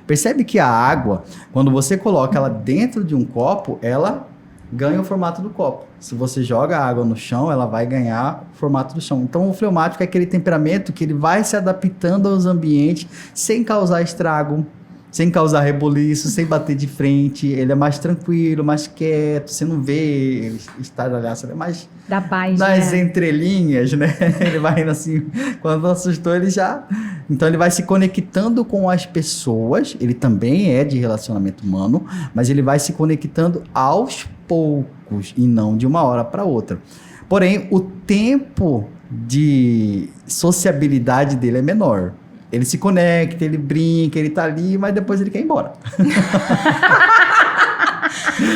Percebe que a água, quando você coloca ela dentro de um copo, ela ganha o formato do copo. Se você joga a água no chão, ela vai ganhar o formato do chão. Então, o fleumático é aquele temperamento que ele vai se adaptando aos ambientes sem causar estrago, sem causar rebuliço, sem bater de frente. Ele é mais tranquilo, mais quieto. Você não vê ele estardalhaço, ele é mais da paz, nas entrelinhas, né? Ele vai indo assim, quando assustou, ele já... Então, ele vai se conectando com as pessoas. Ele também é de relacionamento humano, mas ele vai se conectando aos poucos e não de uma hora para outra. Porém, o tempo de sociabilidade dele é menor. Ele se conecta, ele brinca, ele tá ali, mas depois ele quer ir embora.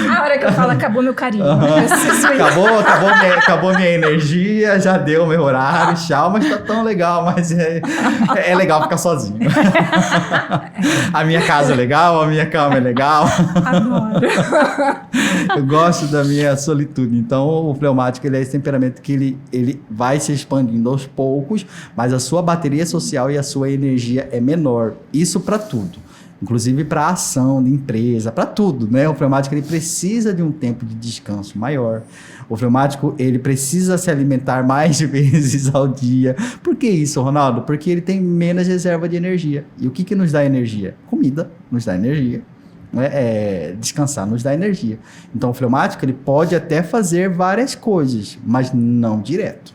A hora que eu falo, acabou meu carinho. Acabou minha energia, já deu meu horário, tchau, mas tá tão legal, mas é legal ficar sozinho. A minha casa é legal, a minha cama é legal. Adoro. Eu gosto da minha solitude. Então, o fleumático, ele é esse temperamento que ele vai se expandindo aos poucos, mas a sua bateria social e a sua energia é menor. Isso para tudo. Inclusive para ação de empresa, para tudo, né? O fleumático, ele precisa de um tempo de descanso maior. O fleumático, ele precisa se alimentar mais vezes ao dia. Por que isso, Ronaldo? Porque ele tem menos reserva de energia. E o que nos dá energia? Comida nos dá energia. Descansar nos dá energia. Então, o fleumático, ele pode até fazer várias coisas, mas não direto.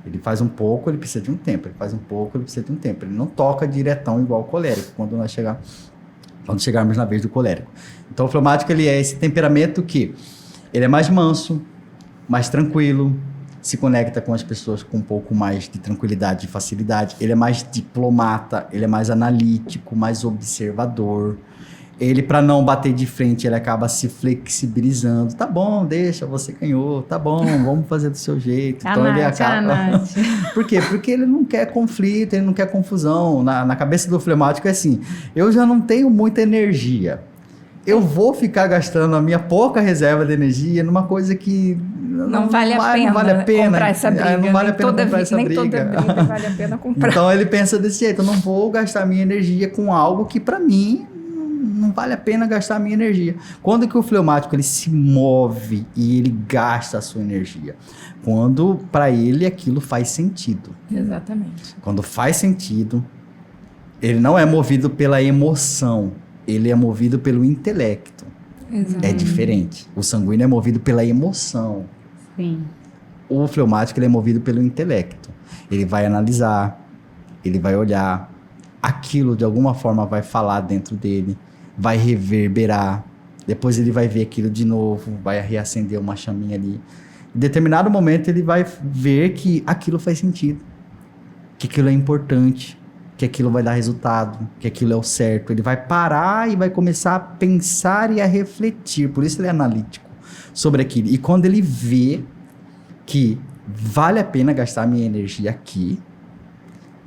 Ele faz um pouco, ele precisa de um tempo. Ele faz um pouco, ele precisa de um tempo. Ele não toca diretão igual o colérico, quando chegarmos na vez do colérico. Então, o fleumático, ele é esse temperamento que ele é mais manso, mais tranquilo, se conecta com as pessoas com um pouco mais de tranquilidade e facilidade. Ele é mais diplomata, ele é mais analítico, mais observador. Ele, para não bater de frente, ele acaba se flexibilizando. Tá bom, deixa, você ganhou. Tá bom, vamos fazer do seu jeito. Então ele acaba... Por quê? Porque ele não quer conflito, ele não quer confusão. Na cabeça do fleumático é assim, eu já não tenho muita energia. eu vou ficar gastando a minha pouca reserva de energia numa coisa que não vale a pena comprar essa briga. Não vale a pena comprar essa briga. Nem toda briga vale a pena comprar. Então ele pensa desse jeito, eu não vou gastar minha energia com algo que para mim não vale a pena gastar a minha energia. Quando que o fleumático ele se move e ele gasta a sua energia? Quando para ele aquilo faz sentido. Exatamente. Quando faz sentido, ele não é movido pela emoção, ele é movido pelo intelecto. Exato. É diferente. O sanguíneo é movido pela emoção. Sim. O fleumático ele é movido pelo intelecto. Ele vai analisar, ele vai olhar, aquilo de alguma forma vai falar dentro dele, vai reverberar, depois ele vai ver aquilo de novo, vai reacender uma chaminha ali. Em determinado momento ele vai ver que aquilo faz sentido, que aquilo é importante, que aquilo vai dar resultado, que aquilo é o certo. Ele vai parar e vai começar a pensar e a refletir, por isso ele é analítico sobre aquilo. E quando ele vê que vale a pena gastar minha energia aqui,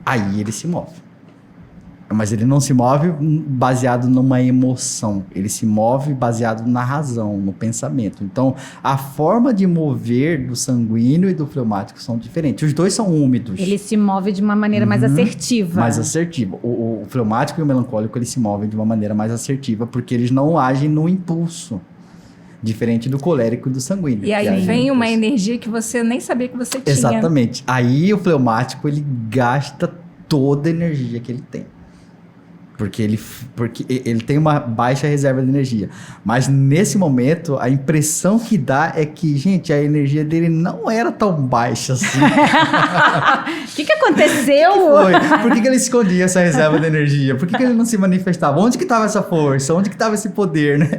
aí ele se move. Mas ele não se move baseado numa emoção, ele se move baseado na razão, no pensamento. Então, a forma de mover do sanguíneo e do fleumático são diferentes. Os dois são úmidos. Ele se move de uma maneira mais assertiva. Mais assertiva. O fleumático e o melancólico, eles se movem de uma maneira mais assertiva, porque eles não agem no impulso. Diferente do colérico e do sanguíneo. E aí vem uma energia que você nem sabia que você tinha. Exatamente. Aí o fleumático, ele gasta toda a energia que ele tem. Porque ele tem uma baixa reserva de energia. Mas nesse momento, a impressão que dá é que, gente, a energia dele não era tão baixa assim. O que aconteceu? Foi? Por que ele escondia essa reserva de energia? Por que ele não se manifestava? Onde que estava essa força? Onde que estava esse poder, né?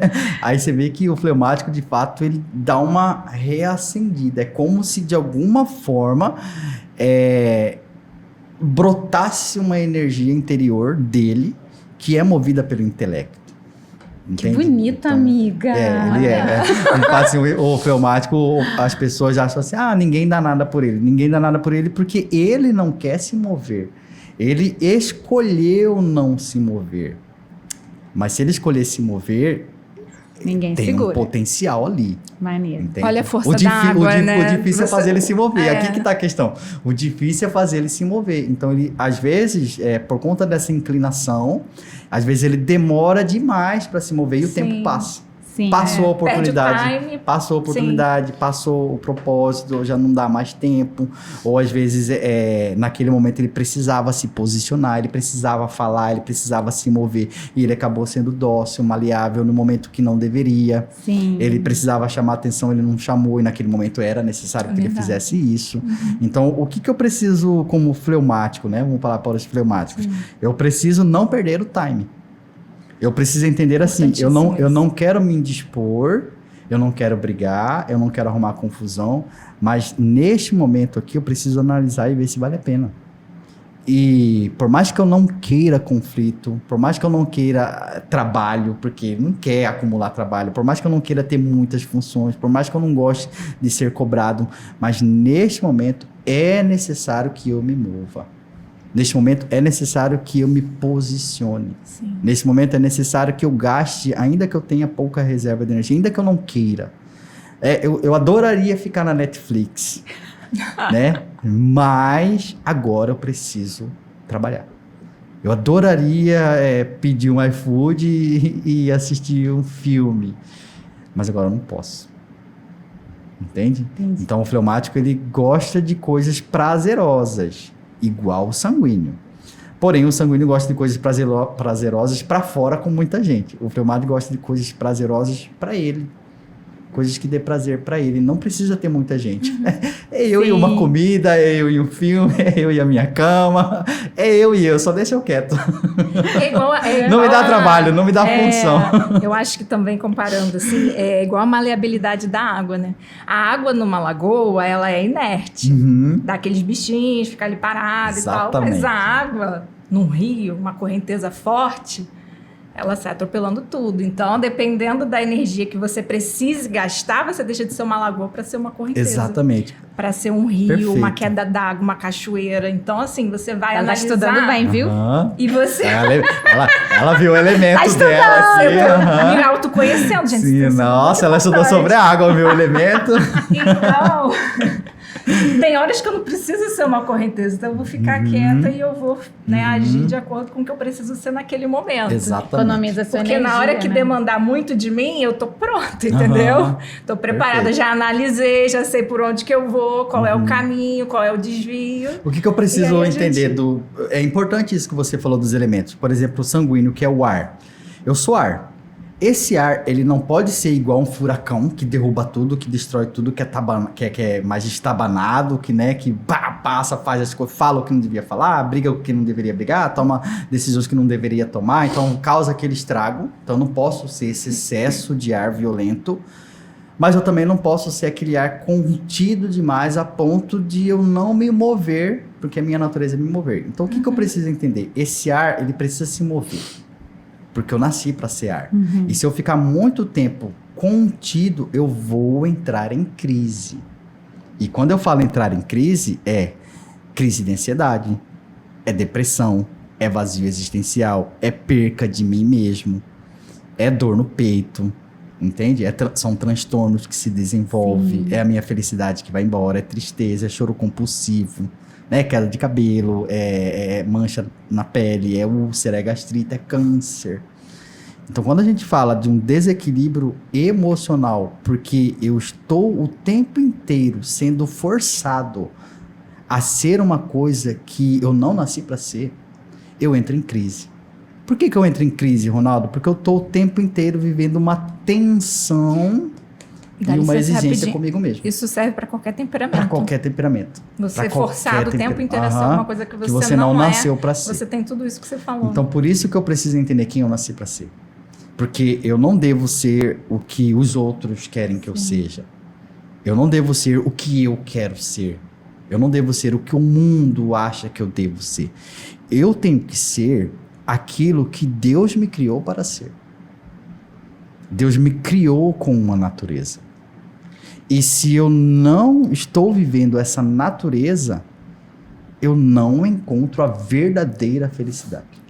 Aí você vê que o fleumático, de fato, ele dá uma reacendida. É como se, de alguma forma, brotasse uma energia interior dele que é movida pelo intelecto. Entende? Que bonita, então, amiga. Ele é. Ele fala assim, o fleumático, as pessoas acham assim, ninguém dá nada por ele. Ninguém dá nada por ele porque ele não quer se mover. Ele escolheu não se mover. Mas se ele escolher se mover, ninguém tem segura. Um potencial ali. Maneiro. Entende? Olha a força da água, né? O difícil é fazer ele se mover. Aqui que tá a questão. O difícil é fazer ele se mover. Então, ele, às vezes, por conta dessa inclinação, às vezes ele demora demais para se mover e o tempo passa. Sim, passou a oportunidade, time, passou a oportunidade, passou o propósito, já não dá mais tempo. Ou às vezes, naquele momento, ele precisava se posicionar, ele precisava falar, ele precisava se mover. E ele acabou sendo dócil, maleável no momento que não deveria. Sim. Ele precisava chamar atenção, ele não chamou, e naquele momento era necessário que ele fizesse isso. Então, o que eu preciso como fleumático, né? Vamos falar para os fleumáticos. Eu preciso não perder o time. Eu preciso entender assim, eu não quero me indispor, eu não quero brigar, eu não quero arrumar confusão, mas neste momento aqui eu preciso analisar e ver se vale a pena. E por mais que eu não queira conflito, por mais que eu não queira trabalho, porque não quer acumular trabalho, por mais que eu não queira ter muitas funções, por mais que eu não goste de ser cobrado, mas neste momento é necessário que eu me mova. Neste momento, é necessário que eu me posicione. Sim. Nesse momento, é necessário que eu gaste, ainda que eu tenha pouca reserva de energia, ainda que eu não queira. Eu adoraria ficar na Netflix, né? Mas agora eu preciso trabalhar. Eu adoraria pedir um iFood e assistir um filme. Mas agora eu não posso. Entende? Entendi. Então, o fleumático, ele gosta de coisas prazerosas. Igual o sanguíneo. Porém, o sanguíneo gosta de coisas prazerosas para fora com muita gente. O fleumático gosta de coisas prazerosas para ele. Coisas que dê prazer para ele. Não precisa ter muita gente. É eu e uma comida, é eu e um filme, é eu e a minha cama, é eu e eu, só deixa eu quieto. Não me dá trabalho, não me dá função. Eu acho que também comparando assim, é igual a maleabilidade da água, né? A água numa lagoa, ela é inerte. Dá aqueles bichinhos, fica ali parado e tal. Mas a água num rio, uma correnteza forte, ela sai atropelando tudo. Então, dependendo da energia que você precise gastar, você deixa de ser uma lagoa para ser uma correnteza. Exatamente. Para ser um rio, Perfeito. uma queda d'água, uma cachoeira. Então, assim, você vai Ela tá analisar... estudando bem, viu? E você... Ela viu o elemento Tá dela. estudando, Assim, me autoconhecendo, gente. Sim, Isso é nossa, ela muito estudou importante. sobre a água, viu o elemento. Então, tem horas que eu não preciso ser uma correnteza, então eu vou ficar quieta e eu vou agir de acordo com o que eu preciso ser naquele momento. Exatamente. Economiza sua Porque energia, na hora que né? demandar muito de mim, eu tô pronta, entendeu? Tô preparada, Perfeito. já analisei, já sei por onde que eu vou, qual é o caminho, qual é o desvio. O que eu preciso E aí a entender gente- É importante isso que você falou dos elementos. Por exemplo, o sanguíneo, que é o ar. Eu sou ar. Esse ar, ele não pode ser igual um furacão que derruba tudo, que destrói tudo, que é mais estabanado, que passa, faz as coisas, fala o que não devia falar, briga o que não deveria brigar, toma decisões que não deveria tomar, então causa aquele estrago. Então eu não posso ser esse excesso de ar violento, mas eu também não posso ser aquele ar contido demais a ponto de eu não me mover, porque a minha natureza é me mover. Então o que eu preciso entender? Esse ar, ele precisa se mover. Porque eu nasci para ser ar. E se eu ficar muito tempo contido, eu vou entrar em crise. E quando eu falo entrar em crise, é crise de ansiedade, é depressão, é vazio existencial, é perca de mim mesmo, é dor no peito, entende? São transtornos que se desenvolvem, é a minha felicidade que vai embora, é tristeza, é choro compulsivo, né? Queda de cabelo, é mancha na pele, é úlcera, é gastrite, é câncer. Então, quando a gente fala de um desequilíbrio emocional, porque eu estou o tempo inteiro sendo forçado a ser uma coisa que eu não nasci para ser, eu entro em crise. Por que eu entro em crise, Ronaldo? Porque eu estou o tempo inteiro vivendo uma tensão Dá e uma licença exigência rapidinho. comigo mesmo. Isso serve para qualquer temperamento. Para qualquer temperamento. Você Pra forçado qualquer o tempo inteiro a ser Aham. uma coisa que Que você não nasceu para ser. Você tem tudo isso que você falou. Então, por isso que eu preciso entender quem eu nasci para ser. Porque eu não devo ser o que os outros querem que eu seja. Eu não devo ser o que eu quero ser. Eu não devo ser o que o mundo acha que eu devo ser. Eu tenho que ser aquilo que Deus me criou para ser. Deus me criou com uma natureza. E se eu não estou vivendo essa natureza, eu não encontro a verdadeira felicidade.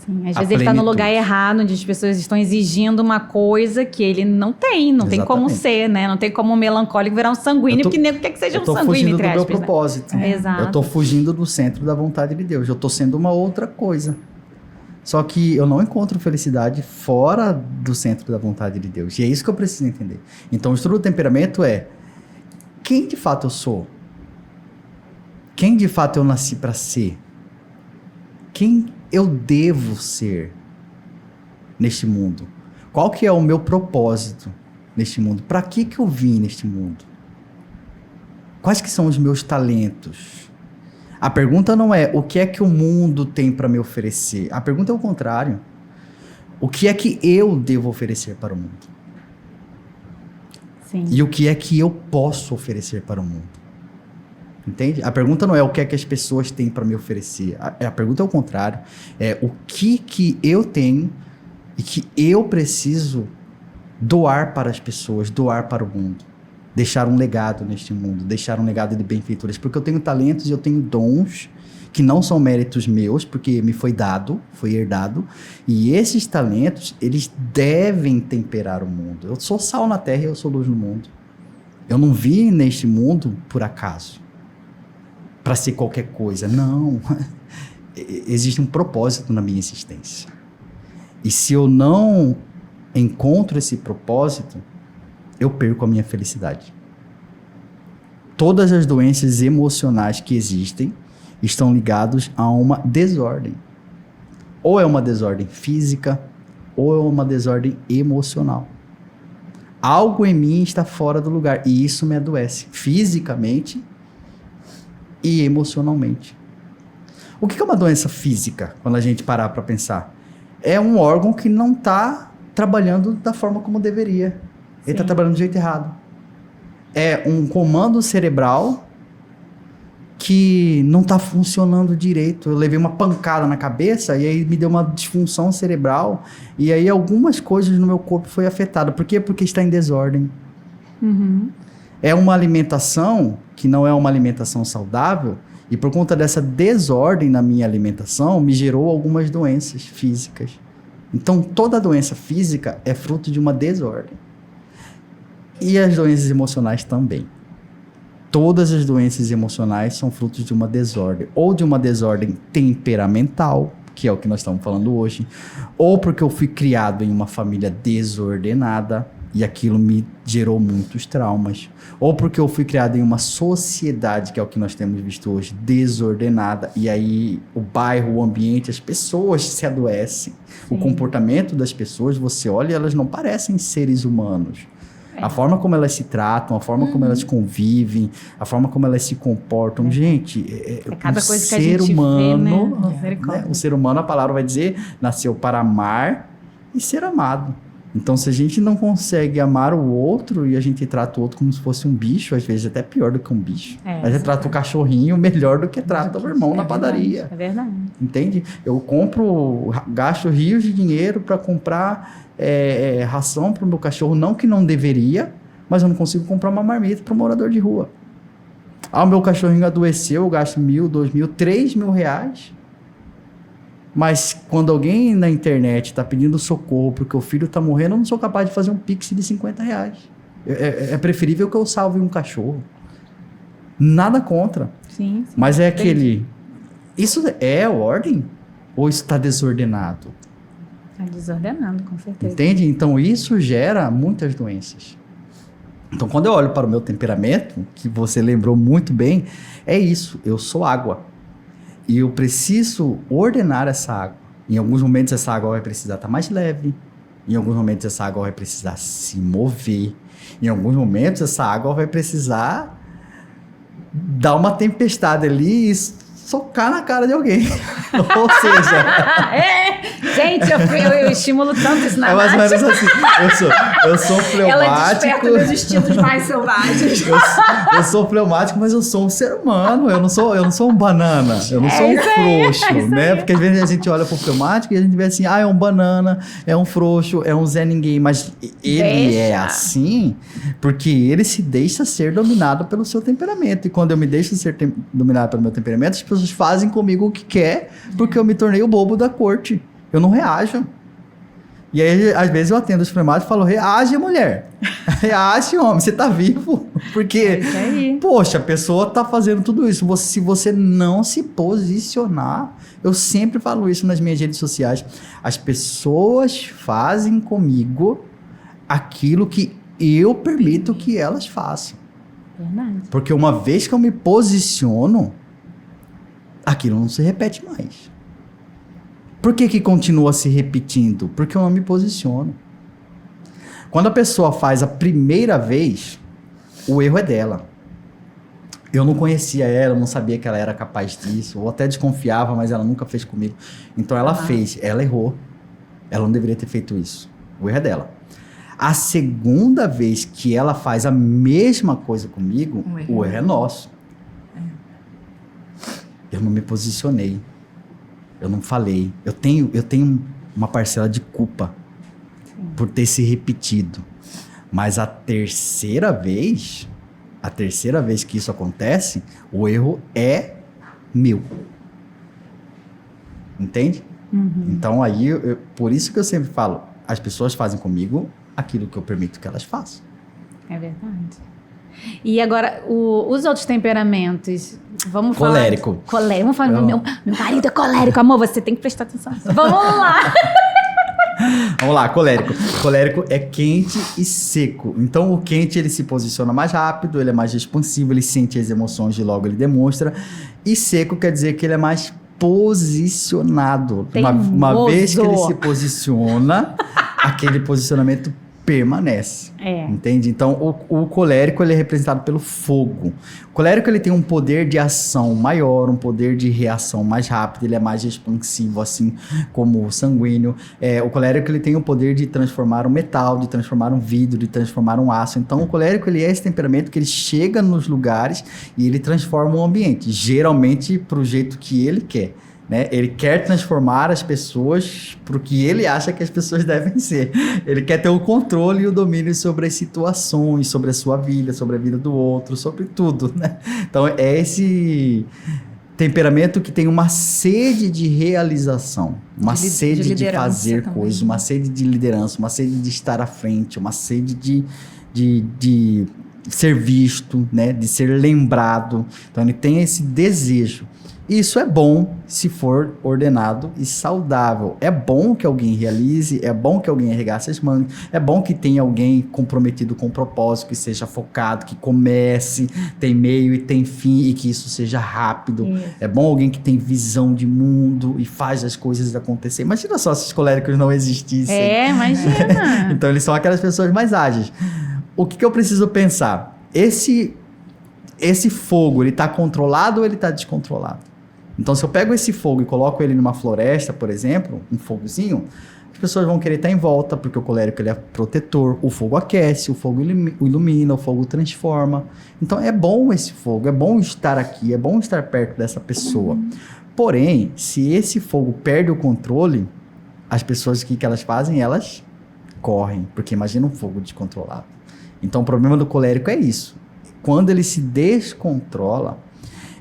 Sim, às vezes ele está no lugar errado, onde as pessoas estão exigindo uma coisa que ele não tem como ser, né? Não tem como um melancólico virar um sanguíneo, porque nego quer que seja um sanguíneo, fugindo entre do meu aspas, né? propósito. Exato. Eu estou fugindo do centro da vontade de Deus. Eu estou sendo uma outra coisa. Só que eu não encontro felicidade fora do centro da vontade de Deus. E é isso que eu preciso entender. Então, o estudo do temperamento é quem de fato eu sou? Quem de fato eu nasci para ser? Quem eu devo ser neste mundo? Qual que é o meu propósito neste mundo? Para que eu vim neste mundo? Quais que são os meus talentos? A pergunta não é o que é que o mundo tem para me oferecer. A pergunta é o contrário. O que é que eu devo oferecer para o mundo? Sim. E o que é que eu posso oferecer para o mundo? Entende? A pergunta não é o que é que as pessoas têm para me oferecer. A pergunta é o contrário. É o que eu tenho e que eu preciso doar para as pessoas, doar para o mundo. Deixar um legado neste mundo, deixar um legado de benfeitores. Porque eu tenho talentos e eu tenho dons que não são méritos meus, porque me foi dado, foi herdado. E esses talentos, eles devem temperar o mundo. Eu sou sal na terra e eu sou luz no mundo. Eu não vim neste mundo por acaso, para ser qualquer coisa. Não. Existe um propósito na minha existência. E se eu não encontro esse propósito, eu perco a minha felicidade. Todas as doenças emocionais que existem estão ligadas a uma desordem. Ou é uma desordem física, ou é uma desordem emocional. Algo em mim está fora do lugar e isso me adoece fisicamente e emocionalmente. O que é uma doença física, quando a gente parar para pensar? É um órgão que não está trabalhando da forma como deveria. Ele está trabalhando do jeito errado. É um comando cerebral que não tá funcionando direito. Eu levei uma pancada na cabeça e aí me deu uma disfunção cerebral e aí algumas coisas no meu corpo foi afetado. Por quê? Porque está em desordem. É uma alimentação que não é uma alimentação saudável e por conta dessa desordem na minha alimentação me gerou algumas doenças físicas. Então toda doença física é fruto de uma desordem. E as doenças emocionais também. Todas as doenças emocionais são frutos de uma desordem. Ou de uma desordem temperamental, que é o que nós estamos falando hoje. Ou porque eu fui criado em uma família desordenada e aquilo me gerou muitos traumas. Ou porque eu fui criado em uma sociedade, que é o que nós temos visto hoje, desordenada. E aí o bairro, o ambiente, as pessoas se adoecem. Sim. O comportamento das pessoas, você olha e elas não parecem seres humanos. A forma como elas se tratam, a forma como elas convivem, a forma como elas se comportam. Gente, cada o coisa ser que a gente humano, vê, né? O ser humano, a palavra vai dizer, nasceu para amar e ser amado. Então, se a gente não consegue amar o outro e a gente trata o outro como se fosse um bicho, às vezes até pior do que um bicho. A gente trata o cachorrinho melhor do que trata o irmão na padaria. É verdade. Entende? Eu gasto rios de dinheiro para comprar ração para o meu cachorro, não que não deveria, mas eu não consigo comprar uma marmita para um morador de rua. O meu cachorrinho adoeceu, eu gasto 1.000, 2.000, 3.000 reais. Mas quando alguém na internet está pedindo socorro porque o filho está morrendo, eu não sou capaz de fazer um pix de 50 reais. É preferível que eu salve um cachorro. Nada contra. Sim. Mas é aquele... Isso é ordem? Ou isso está desordenado? Está desordenado, com certeza. Entende? Então isso gera muitas doenças. Então quando eu olho para o meu temperamento, que você lembrou muito bem, é isso. Eu sou água. E eu preciso ordenar essa água. Em alguns momentos essa água vai precisar estar mais leve. Em alguns momentos essa água vai precisar se mover. Em alguns momentos essa água vai precisar dar uma tempestade ali e socar na cara de alguém. Ou seja... Gente, eu estimulo tanto isso na mais ou menos assim. Eu sou fleumático. Ela desperta meus instintos mais selvagens. Eu sou fleumático, mas eu sou um ser humano. Eu não sou um banana. Eu não sou um frouxo, né? Porque às vezes a gente olha pro fleumático e a gente vê assim, é um banana, é um frouxo, é um Zé Ninguém. Mas ele é assim porque ele se deixa ser dominado pelo seu temperamento. E quando eu me deixo ser dominado pelo meu temperamento, as pessoas fazem comigo o que quer, porque eu me tornei o bobo da corte. Eu não reajo. E aí, às vezes, eu atendo os fleumáticos e falo, reage, mulher. Reage, homem, você tá vivo. Porque, poxa, a pessoa tá fazendo tudo isso. Se você não se posicionar, eu sempre falo isso nas minhas redes sociais, as pessoas fazem comigo aquilo que eu permito que elas façam. Verdade. Porque uma vez que eu me posiciono, aquilo não se repete mais. Por que continua se repetindo? Porque eu não me posiciono. Quando a pessoa faz a primeira vez, o erro é dela. Eu não conhecia ela, eu não sabia que ela era capaz disso, ou até desconfiava, mas ela nunca fez comigo. Então ela fez, ela errou. Ela não deveria ter feito isso. O erro é dela. A segunda vez que ela faz a mesma coisa comigo, o erro é nosso. Eu não me posicionei. Eu não falei. Eu tenho uma parcela de culpa por ter se repetido. Mas a terceira vez que isso acontece, o erro é meu. Entende? Então aí, por isso que eu sempre falo, as pessoas fazem comigo aquilo que eu permito que elas façam. É verdade. E agora, os outros temperamentos, vamos falar... Colérico. Vamos falar, meu marido é colérico, amor, você tem que prestar atenção. Vamos lá. Vamos lá, colérico. Colérico é quente e seco. Então, o quente, ele se posiciona mais rápido, ele é mais expansivo, ele sente as emoções e logo ele demonstra. E seco quer dizer que ele é mais posicionado. Uma vez que ele se posiciona, aquele posicionamento permanece. Entende? Então, o colérico, ele é representado pelo fogo. O colérico, ele tem um poder de ação maior, um poder de reação mais rápido, ele é mais expansivo, assim como o sanguíneo. O colérico, ele tem o poder de transformar um metal, de transformar um vidro, de transformar um aço. Então, o colérico, ele é esse temperamento que ele chega nos lugares e ele transforma o ambiente, geralmente pro jeito que ele quer. Né? Ele quer transformar as pessoas para o que ele acha que as pessoas devem ser. Ele quer ter o controle e o domínio sobre as situações, sobre a sua vida, sobre a vida do outro, sobre tudo. Né? Então, é esse temperamento que tem uma sede de realização, uma sede de fazer coisas, uma sede de liderança, uma sede de estar à frente, uma sede de ser visto, né? De ser lembrado. Então, ele tem esse desejo. Isso é bom se for ordenado e saudável. É bom que alguém realize, é bom que alguém arregace as mangas, é bom que tenha alguém comprometido com o propósito, que seja focado, que comece, tem meio e tem fim e que isso seja rápido. É bom alguém que tem visão de mundo e faz as coisas acontecer. Imagina só se os coléricos não existissem. Imagina. Então eles são aquelas pessoas mais ágeis. O que eu preciso pensar? Esse fogo, ele está controlado ou ele está descontrolado? Então, se eu pego esse fogo e coloco ele numa floresta, por exemplo, um fogozinho, as pessoas vão querer estar em volta, porque o colérico, ele é protetor, o fogo aquece, o fogo ilumina, o fogo transforma. Então, é bom esse fogo, é bom estar aqui, é bom estar perto dessa pessoa. Porém, se esse fogo perde o controle, as pessoas, o que elas fazem? Elas correm, porque imagina um fogo descontrolado. Então, o problema do colérico é isso. Quando ele se descontrola,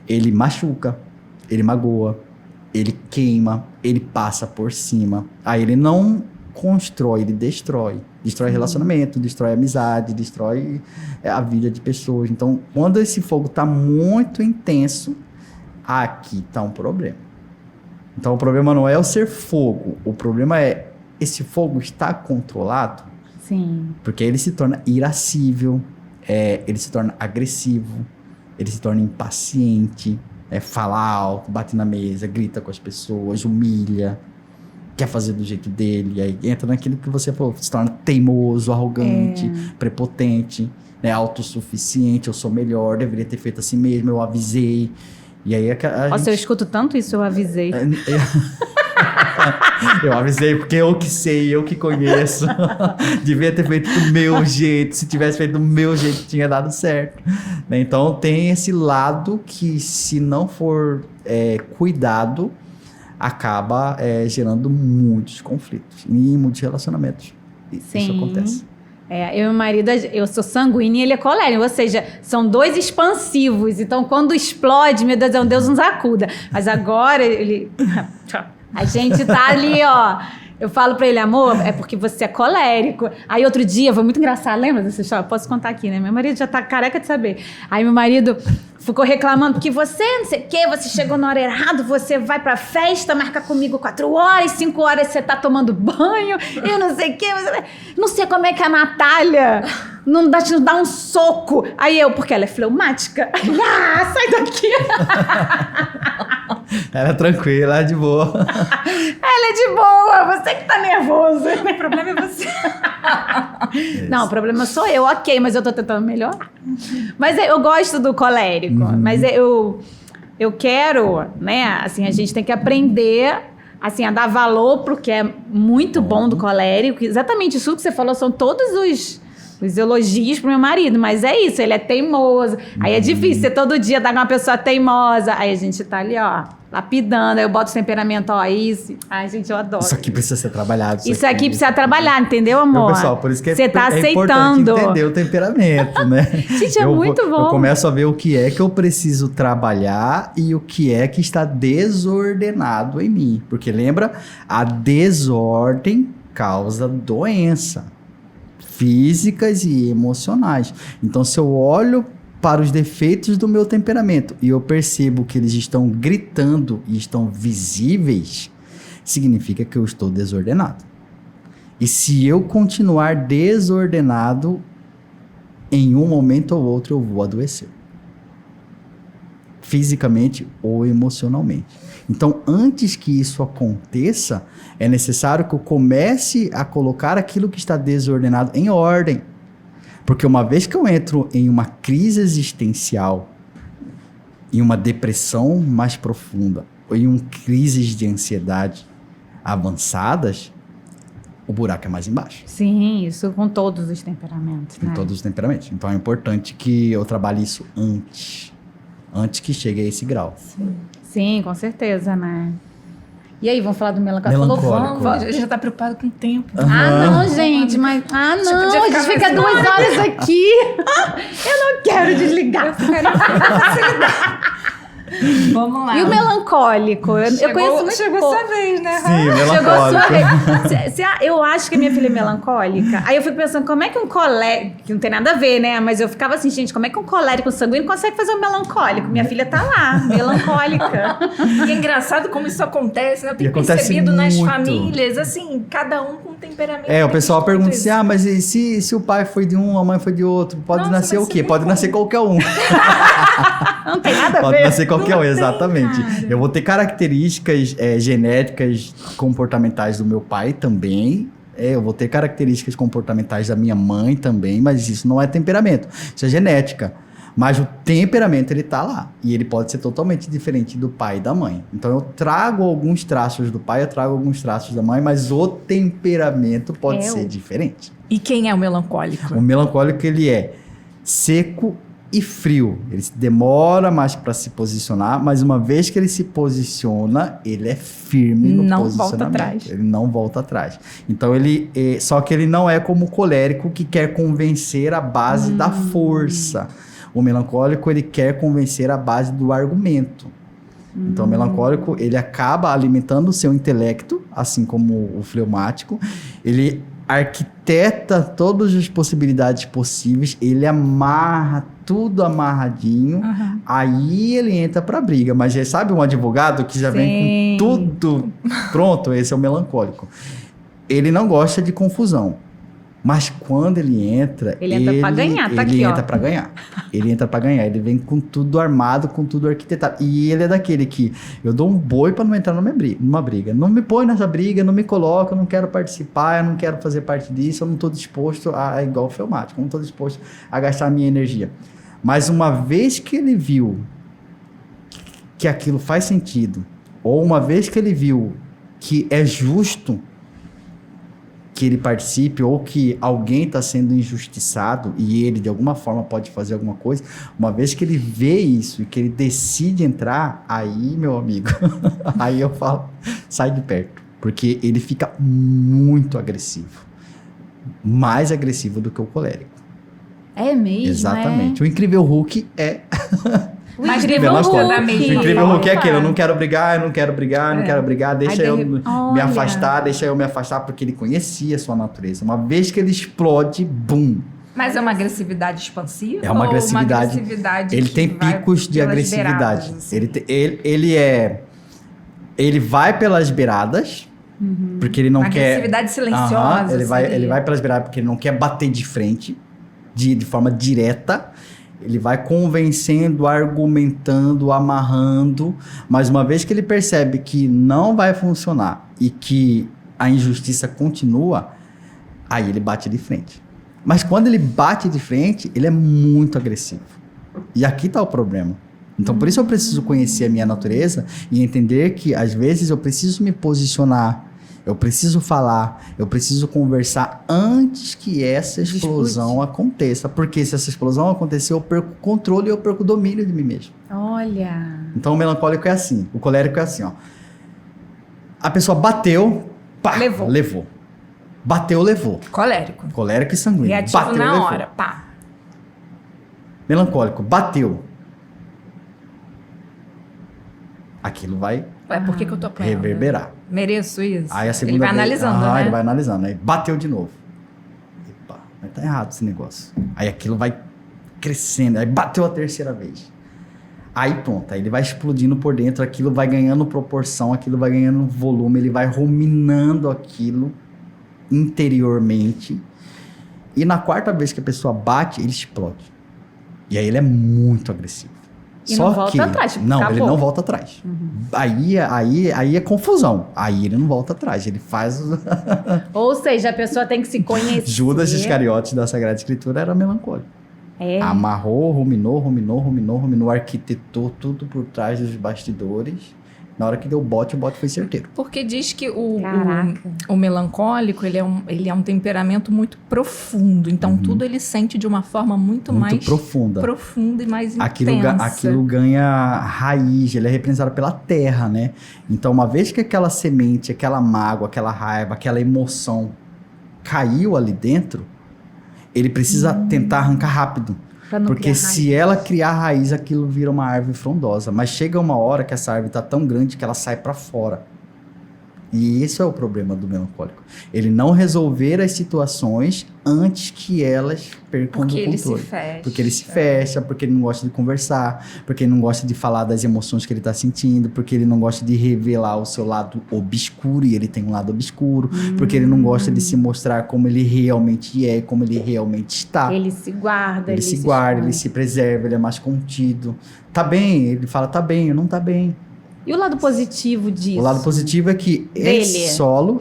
ele machuca, ele magoa, ele queima, ele passa por cima. Aí ele não constrói, ele destrói. Destrói relacionamento, destrói amizade, destrói a vida de pessoas. Então, quando esse fogo está muito intenso, aqui está um problema. Então, o problema não é o ser fogo. O problema é, esse fogo está controlado? Sim. Porque ele se torna irascível, ele se torna agressivo, ele se torna impaciente, fala alto, bate na mesa, grita com as pessoas, humilha, quer fazer do jeito dele, aí entra naquilo que você falou, se torna teimoso, arrogante, prepotente, né, autossuficiente, eu sou melhor, deveria ter feito assim mesmo, eu avisei. E aí Nossa, eu escuto tanto isso, eu avisei. Eu avisei porque eu que sei, eu que conheço. Devia ter feito do meu jeito. Se tivesse feito do meu jeito, tinha dado certo. Então tem esse lado que, se não for cuidado, acaba gerando muitos conflitos e muitos relacionamentos. Sim. Isso acontece. Eu e meu marido, eu sou sanguínea e ele é colérico, ou seja, são dois expansivos. Então, quando explode, meu Deus, Deus nos acuda. Mas agora, a gente tá ali, ó. Eu falo pra ele, amor, é porque você é colérico. Aí outro dia, foi muito engraçado, lembra dessa história? Posso contar aqui, né? Meu marido já tá careca de saber. Aí meu marido ficou reclamando, porque você, não sei o quê, você chegou na hora errada, você vai pra festa, marca comigo 4 horas, 5 horas você tá tomando banho, eu não sei o quê. Não sei como é que a Natália não dá um soco. Aí eu, porque ela é fleumática. Sai daqui. Ela é tranquila, ela é de boa. Ela é de boa, você que tá nervoso. O problema é você. Não, o problema sou eu, ok, mas eu tô tentando melhorar. Mas eu gosto do colérico, mas eu quero, né, assim, a gente tem que aprender, assim, a dar valor pro que é muito bom do colérico. Exatamente isso que você falou, são todos os elogios pro meu marido, mas é isso, ele é teimoso. Aí é difícil, você todo dia dar uma pessoa teimosa. Aí a gente tá ali, ó, lapidando, aí eu boto o temperamento, ó, isso. Ai, gente, eu adoro. Isso aqui precisa ser trabalhado. Isso aqui precisa trabalhar, entendeu, amor? Meu pessoal, por isso que você tá aceitando. Importante entender o temperamento, né? Gente, é muito bom. Eu começo a ver o que é que eu preciso trabalhar e o que é que está desordenado em mim. Porque lembra, a desordem causa doença. Físicas e emocionais. Então, se eu olho para os defeitos do meu temperamento e eu percebo que eles estão gritando e estão visíveis, significa que eu estou desordenado. E se eu continuar desordenado, em um momento ou outro eu vou adoecer. Fisicamente ou emocionalmente. Então, antes que isso aconteça, é necessário que eu comece a colocar aquilo que está desordenado em ordem. Porque uma vez que eu entro em uma crise existencial, em uma depressão mais profunda, ou em crises de ansiedade avançadas, o buraco é mais embaixo. Sim, isso com todos os temperamentos, né? Com todos os temperamentos. Então é importante que eu trabalhe isso antes que chegue a esse grau. Sim, com certeza, né? E aí, vamos falar do melancólico? Melancólico. A gente já tá preocupado com o tempo. Não, gente, mas... não, a gente fica 2 horas aqui. Eu não quero desligar. Vamos lá. E o melancólico? Eu conheço muito Chegou pouco. sua vez, né? Sim, Chegou a melancólico. sua vez. Eu acho que a minha filha é melancólica. Aí eu fico pensando, como é que um colérico... Que não tem nada a ver, né? Mas eu ficava assim, gente, como é que um colérico sanguíneo consegue fazer um melancólico? Minha filha tá lá, melancólica. E é engraçado como isso acontece, né? Eu tenho percebido nas famílias, assim, cada um com um temperamento. O pessoal pergunta assim, isso. mas e se o pai foi de um, a mãe foi de outro? Pode nascer o quê? Pode nascer qualquer um. Não tem nada a Pode ver. nascer qualquer um, tem, exatamente. cara. Eu vou ter características genéticas comportamentais do meu pai também. Eu vou ter características comportamentais da minha mãe também, mas isso não é temperamento, isso é genética. Mas o temperamento, ele tá lá. E ele pode ser totalmente diferente do pai e da mãe. Então eu trago alguns traços do pai, eu trago alguns traços da mãe, mas o temperamento pode ser diferente. E quem é o melancólico? O melancólico, ele é seco e frio. Ele demora mais para se posicionar, mas uma vez que ele se posiciona, ele é firme no Não posicionamento. volta atrás. Ele não volta atrás. Então só que ele não é como o colérico que quer convencer a base da força. O melancólico, ele quer convencer a base do argumento. Então, o melancólico, ele acaba alimentando o seu intelecto, assim como o fleumático. Ele arquiteta todas as possibilidades possíveis, ele amarra tudo amarradinho, aí ele entra pra briga. Mas já sabe um advogado que já vem com tudo pronto? Esse é o melancólico. Ele não gosta de confusão. Mas quando ele entra... Ele entra pra ganhar, tá aqui, ó. Ele entra pra ganhar. Ele entra pra ganhar. Ele vem com tudo armado, com tudo arquitetado. E ele é daquele que... Eu dou um boi pra não entrar numa briga. Não me põe nessa briga, não me coloca, eu não quero participar, eu não quero fazer parte disso, eu não tô disposto a... igual o fleumático, eu não tô disposto a gastar a minha energia. Mas uma vez que ele viu que aquilo faz sentido, ou uma vez que ele viu que é justo que ele participe, ou que alguém está sendo injustiçado e ele de alguma forma pode fazer alguma coisa, uma vez que ele vê isso e que ele decide entrar, aí, meu amigo, aí eu falo, sai de perto, porque ele fica muito agressivo, mais agressivo do que o colérico. É mesmo, Exatamente. O Incrível Hulk é... O Incrível Hulk. O Incrível Hulk é aquele, eu não quero brigar, não quero brigar, deixa eu me afastar, porque ele conhecia a sua natureza. Uma vez que ele explode, bum. Mas é uma agressividade expansiva? É uma ou agressividade. Uma agressividade ele tem picos de agressividade. Beiradas, assim? Ele vai pelas beiradas, porque ele não uma quer... agressividade silenciosa. Ele vai pelas beiradas porque ele não quer bater de frente, de forma direta. Ele vai convencendo, argumentando, amarrando, mas uma vez que ele percebe que não vai funcionar e que a injustiça continua, aí ele bate de frente. Mas quando ele bate de frente, ele é muito agressivo. E aqui está o problema. Então, por isso eu preciso conhecer a minha natureza e entender que, às vezes, eu preciso me posicionar, eu preciso falar, eu preciso conversar antes que essa explosão aconteça. Porque se essa explosão acontecer, eu perco o controle e eu perco o domínio de mim mesmo. Olha. Então o melancólico é assim, o colérico é assim, ó. A pessoa bateu, pá, levou. Bateu, levou. Colérico. Colérico e sanguíneo. Reativo bateu, na levou. hora, pá. Melancólico, bateu. Aquilo vai Por que eu tô apanhando? reverberar. Mereço isso? Aí a segunda ele vai vez, analisando, né? Ele vai analisando. Aí bateu de novo. Epa, mas tá errado esse negócio. Aí aquilo vai crescendo. Aí bateu a terceira vez. Aí pronto, aí ele vai explodindo por dentro. Aquilo vai ganhando proporção, aquilo vai ganhando volume. Ele vai ruminando aquilo interiormente. E na quarta vez que a pessoa bate, ele explode. E aí ele é muito agressivo. E não volta atrás, tipo, não, acabou. ele não volta atrás. Aí é confusão. Aí ele não volta atrás, ele faz... Ou seja, a pessoa tem que se conhecer. Judas Iscariotes da Sagrada Escritura era melancólico. Amarrou, ruminou, arquitetou tudo por trás dos bastidores. Na hora que deu o bote foi certeiro. Porque diz que o melancólico, ele é um temperamento muito profundo. Então, tudo ele sente de uma forma muito mais profunda e mais intensa. Aquilo ganha raiz, ele é representado pela terra, né? Então, uma vez que aquela semente, aquela mágoa, aquela raiva, aquela emoção caiu ali dentro, ele precisa tentar arrancar rápido. Porque se ela criar raiz, aquilo vira uma árvore frondosa. Mas chega uma hora que essa árvore está tão grande que ela sai para fora. E esse é o problema do melancólico. Ele não resolver as situações antes que elas percam o controle. Porque ele se fecha, porque ele não gosta de conversar, porque ele não gosta de falar das emoções que ele está sentindo, porque ele não gosta de revelar o seu lado obscuro, e ele tem um lado obscuro, porque ele não gosta de se mostrar como ele realmente é, como ele realmente está. Ele se guarda. Ele se preserva, ele é mais contido. Tá bem, ele fala, tá bem, eu não tá bem. E o lado positivo disso? O lado positivo é que esse solo,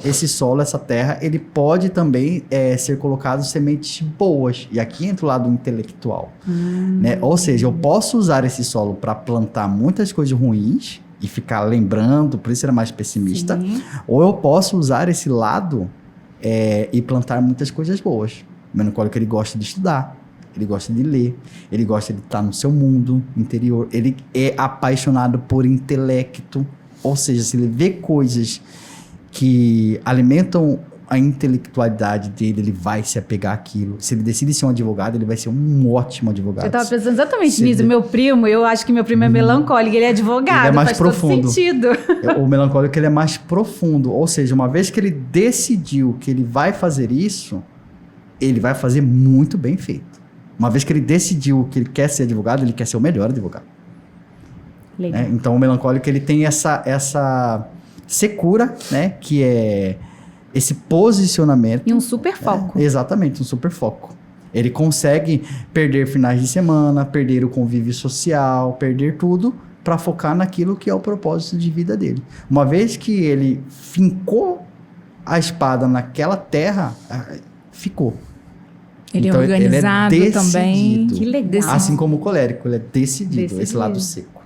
essa terra, ele pode também ser colocado sementes boas. E aqui entra o lado intelectual. Né? Ou seja, eu posso usar esse solo para plantar muitas coisas ruins e ficar lembrando, por isso ele é mais pessimista. Sim. Ou eu posso usar esse lado e plantar muitas coisas boas. O melancólico, ele gosta de estudar. Ele gosta de ler, ele gosta de estar no seu mundo interior, ele é apaixonado por intelecto, ou seja, se ele vê coisas que alimentam a intelectualidade dele, ele vai se apegar àquilo. Se ele decide ser um advogado, ele vai ser um ótimo advogado. Eu estava pensando exatamente nisso. Meu primo, eu acho que meu primo é melancólico, ele é advogado, ele é mais faz profundo. Todo sentido. O melancólico, ele é mais profundo, ou seja, uma vez que ele decidiu que ele vai fazer isso, ele vai fazer muito bem feito. Uma vez que ele decidiu que ele quer ser advogado, ele quer ser o melhor advogado. Legal. Né? Então, o melancólico, ele tem essa secura, né? Que é esse posicionamento. E um super foco. Exatamente, um super foco. Ele consegue perder finais de semana, perder o convívio social, perder tudo para focar naquilo que é o propósito de vida dele. Uma vez que ele fincou a espada naquela terra, ficou. Ele então, é organizado ele é também. Que legal. Assim como o colérico, ele é decidido. Esse lado seco.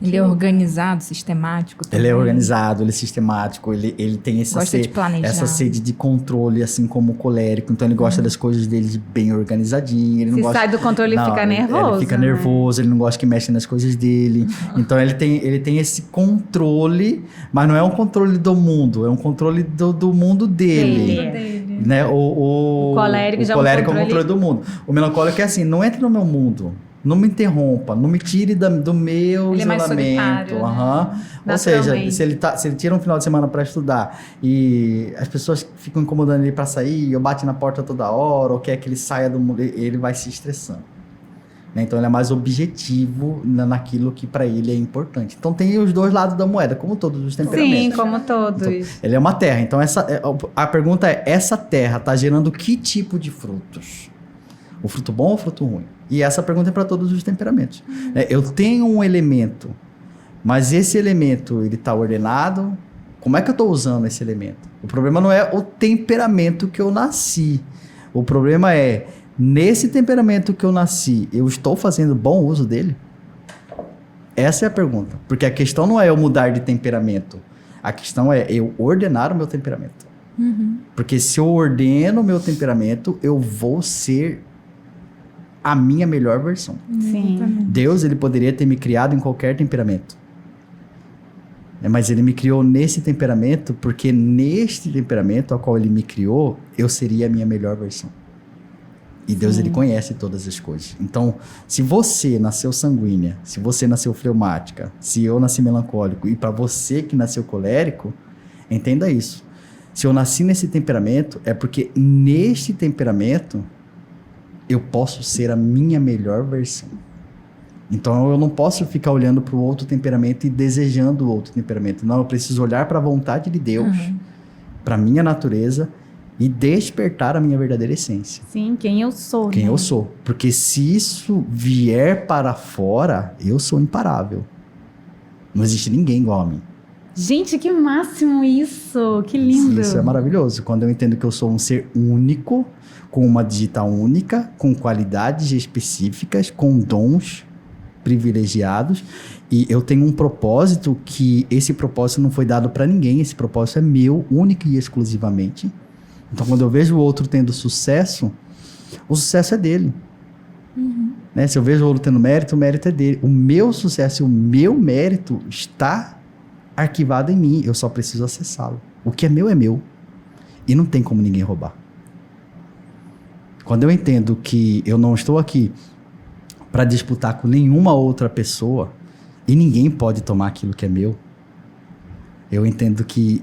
Ele é organizado, sistemático também. Ele é organizado, ele é sistemático, ele tem essa sede de controle, assim como o colérico. Então, ele gosta das coisas dele bem organizadinho. Ele não gosta, sai do controle, ele fica nervoso. Ele fica nervoso, ele não gosta que mexa nas coisas dele. Então, ele tem esse controle, mas não é um controle do mundo, é um controle do mundo dele. Né? O colérico já é o controle do mundo. O melancólico é assim, não entre no meu mundo, não me interrompa, não me tire do meu ele isolamento. Ou seja, se ele tira um final de semana para estudar e as pessoas ficam incomodando ele para sair, ou bate na porta toda hora, ou quer que ele saia do mundo, ele vai se estressando. Então, ele é mais objetivo naquilo que para ele é importante. Então, tem os dois lados da moeda, como todos os temperamentos. Sim, como todos. Então, ele é uma terra. Então, a pergunta é, essa terra está gerando que tipo de frutos? O fruto bom ou o fruto ruim? E essa pergunta é para todos os temperamentos. Eu tenho um elemento, mas esse elemento, ele está ordenado? Como é que eu estou usando esse elemento? O problema não é o temperamento que eu nasci. O problema é... Nesse temperamento que eu nasci, eu estou fazendo bom uso dele? Essa é a pergunta. Porque a questão não é eu mudar de temperamento. A questão é eu ordenar o meu temperamento. Porque se eu ordeno o meu temperamento, eu vou ser a minha melhor versão. Sim. Deus, ele poderia ter me criado em qualquer temperamento. Mas ele me criou nesse temperamento, porque neste temperamento ao qual ele me criou, eu seria a minha melhor versão. E Deus, ele conhece todas as coisas. Então, se você nasceu sanguínea, se você nasceu fleumática, se eu nasci melancólico, e para você que nasceu colérico, entenda isso. Se eu nasci nesse temperamento, é porque neste temperamento, eu posso ser a minha melhor versão. Então, eu não posso ficar olhando para o outro temperamento e desejando o outro temperamento. Não, eu preciso olhar para a vontade de Deus, para a minha natureza, e despertar a minha verdadeira essência. Sim, quem eu sou. Quem né? eu sou. Porque se isso vier para fora, eu sou imparável. Não existe ninguém igual a mim. Gente, que máximo isso! Que lindo! Isso é maravilhoso. Quando eu entendo que eu sou um ser único, com uma digital única, com qualidades específicas, com dons privilegiados, e eu tenho um propósito que esse propósito não foi dado para ninguém, esse propósito é meu, único e exclusivamente. Então, quando eu vejo o outro tendo sucesso, o sucesso é dele. Né? Se eu vejo o outro tendo mérito, o mérito é dele. O meu sucesso e o meu mérito está arquivado em mim, eu só preciso acessá-lo. O que é meu, e não tem como ninguém roubar. Quando eu entendo que eu não estou aqui para disputar com nenhuma outra pessoa, e ninguém pode tomar aquilo que é meu, eu entendo que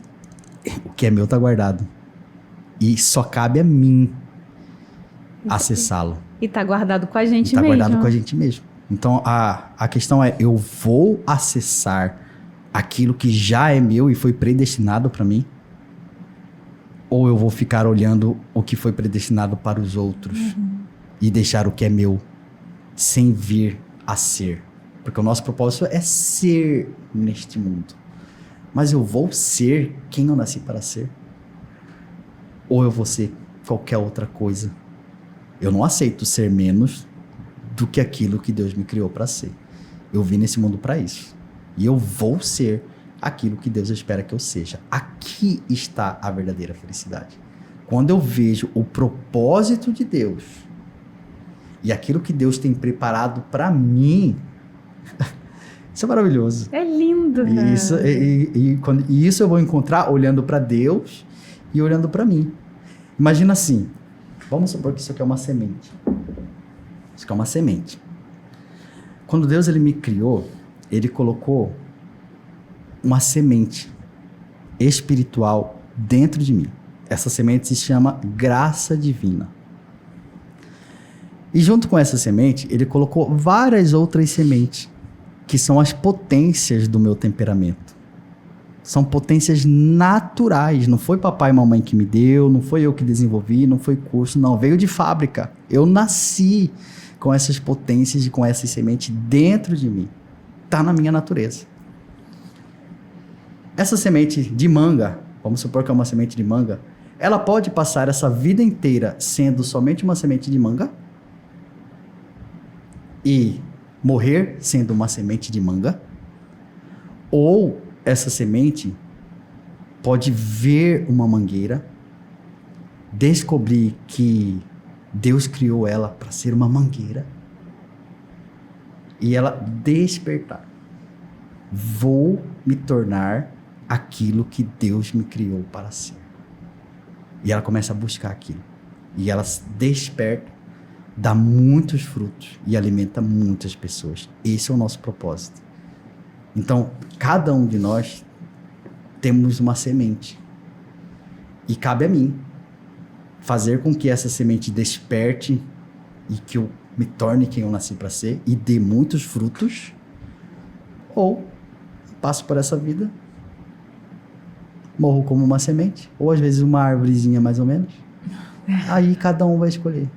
o que é meu está guardado. E só cabe a mim acessá-lo. E tá guardado com a gente mesmo. Tá guardado com a gente mesmo. Então, a questão é, eu vou acessar aquilo que já é meu e foi predestinado para mim? Ou eu vou ficar olhando o que foi predestinado para os outros e deixar o que é meu sem vir a ser? Porque o nosso propósito é ser neste mundo. Mas eu vou ser quem eu nasci para ser? Ou eu vou ser qualquer outra coisa? Eu não aceito ser menos do que aquilo que Deus me criou para ser. Eu vim nesse mundo para isso. E eu vou ser aquilo que Deus espera que eu seja. Aqui está a verdadeira felicidade. Quando eu vejo o propósito de Deus e aquilo que Deus tem preparado para mim, isso é maravilhoso. É lindo. E isso eu vou encontrar olhando para Deus e olhando para mim. Imagina assim, vamos supor que isso aqui é uma semente. Isso aqui é uma semente. Quando Deus ele me criou, ele colocou uma semente espiritual dentro de mim. Essa semente se chama graça divina. E junto com essa semente, ele colocou várias outras sementes, que são as potências do meu temperamento. São potências naturais. Não foi papai e mamãe que me deu, não foi eu que desenvolvi, não foi curso, não. Veio de fábrica. Eu nasci com essas potências e com essas sementes dentro de mim. Está na minha natureza. Essa semente de manga, vamos supor que é uma semente de manga, ela pode passar essa vida inteira sendo somente uma semente de manga e morrer sendo uma semente de manga, ou essa semente pode ver uma mangueira, descobrir que Deus criou ela para ser uma mangueira e ela despertar. Vou me tornar aquilo que Deus me criou para ser. E ela começa a buscar aquilo. E ela desperta, dá muitos frutos e alimenta muitas pessoas. Esse é o nosso propósito. Então, cada um de nós temos uma semente. E cabe a mim fazer com que essa semente desperte e que eu me torne quem eu nasci para ser e dê muitos frutos, ou passo por essa vida, morro como uma semente, ou às vezes uma árvorezinha mais ou menos. Aí cada um vai escolher.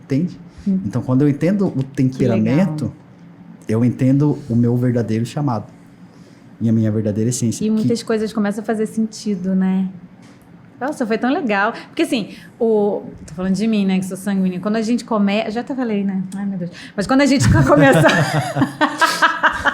Entende? Então, quando eu entendo o temperamento, eu entendo o meu verdadeiro chamado e a minha verdadeira essência. E muitas coisas começam a fazer sentido, né? Nossa, foi tão legal. Porque assim, tô falando de mim, né, que sou sanguínea. Quando a gente começa... Já até falei, né? Ai, meu Deus. Mas quando a gente começa...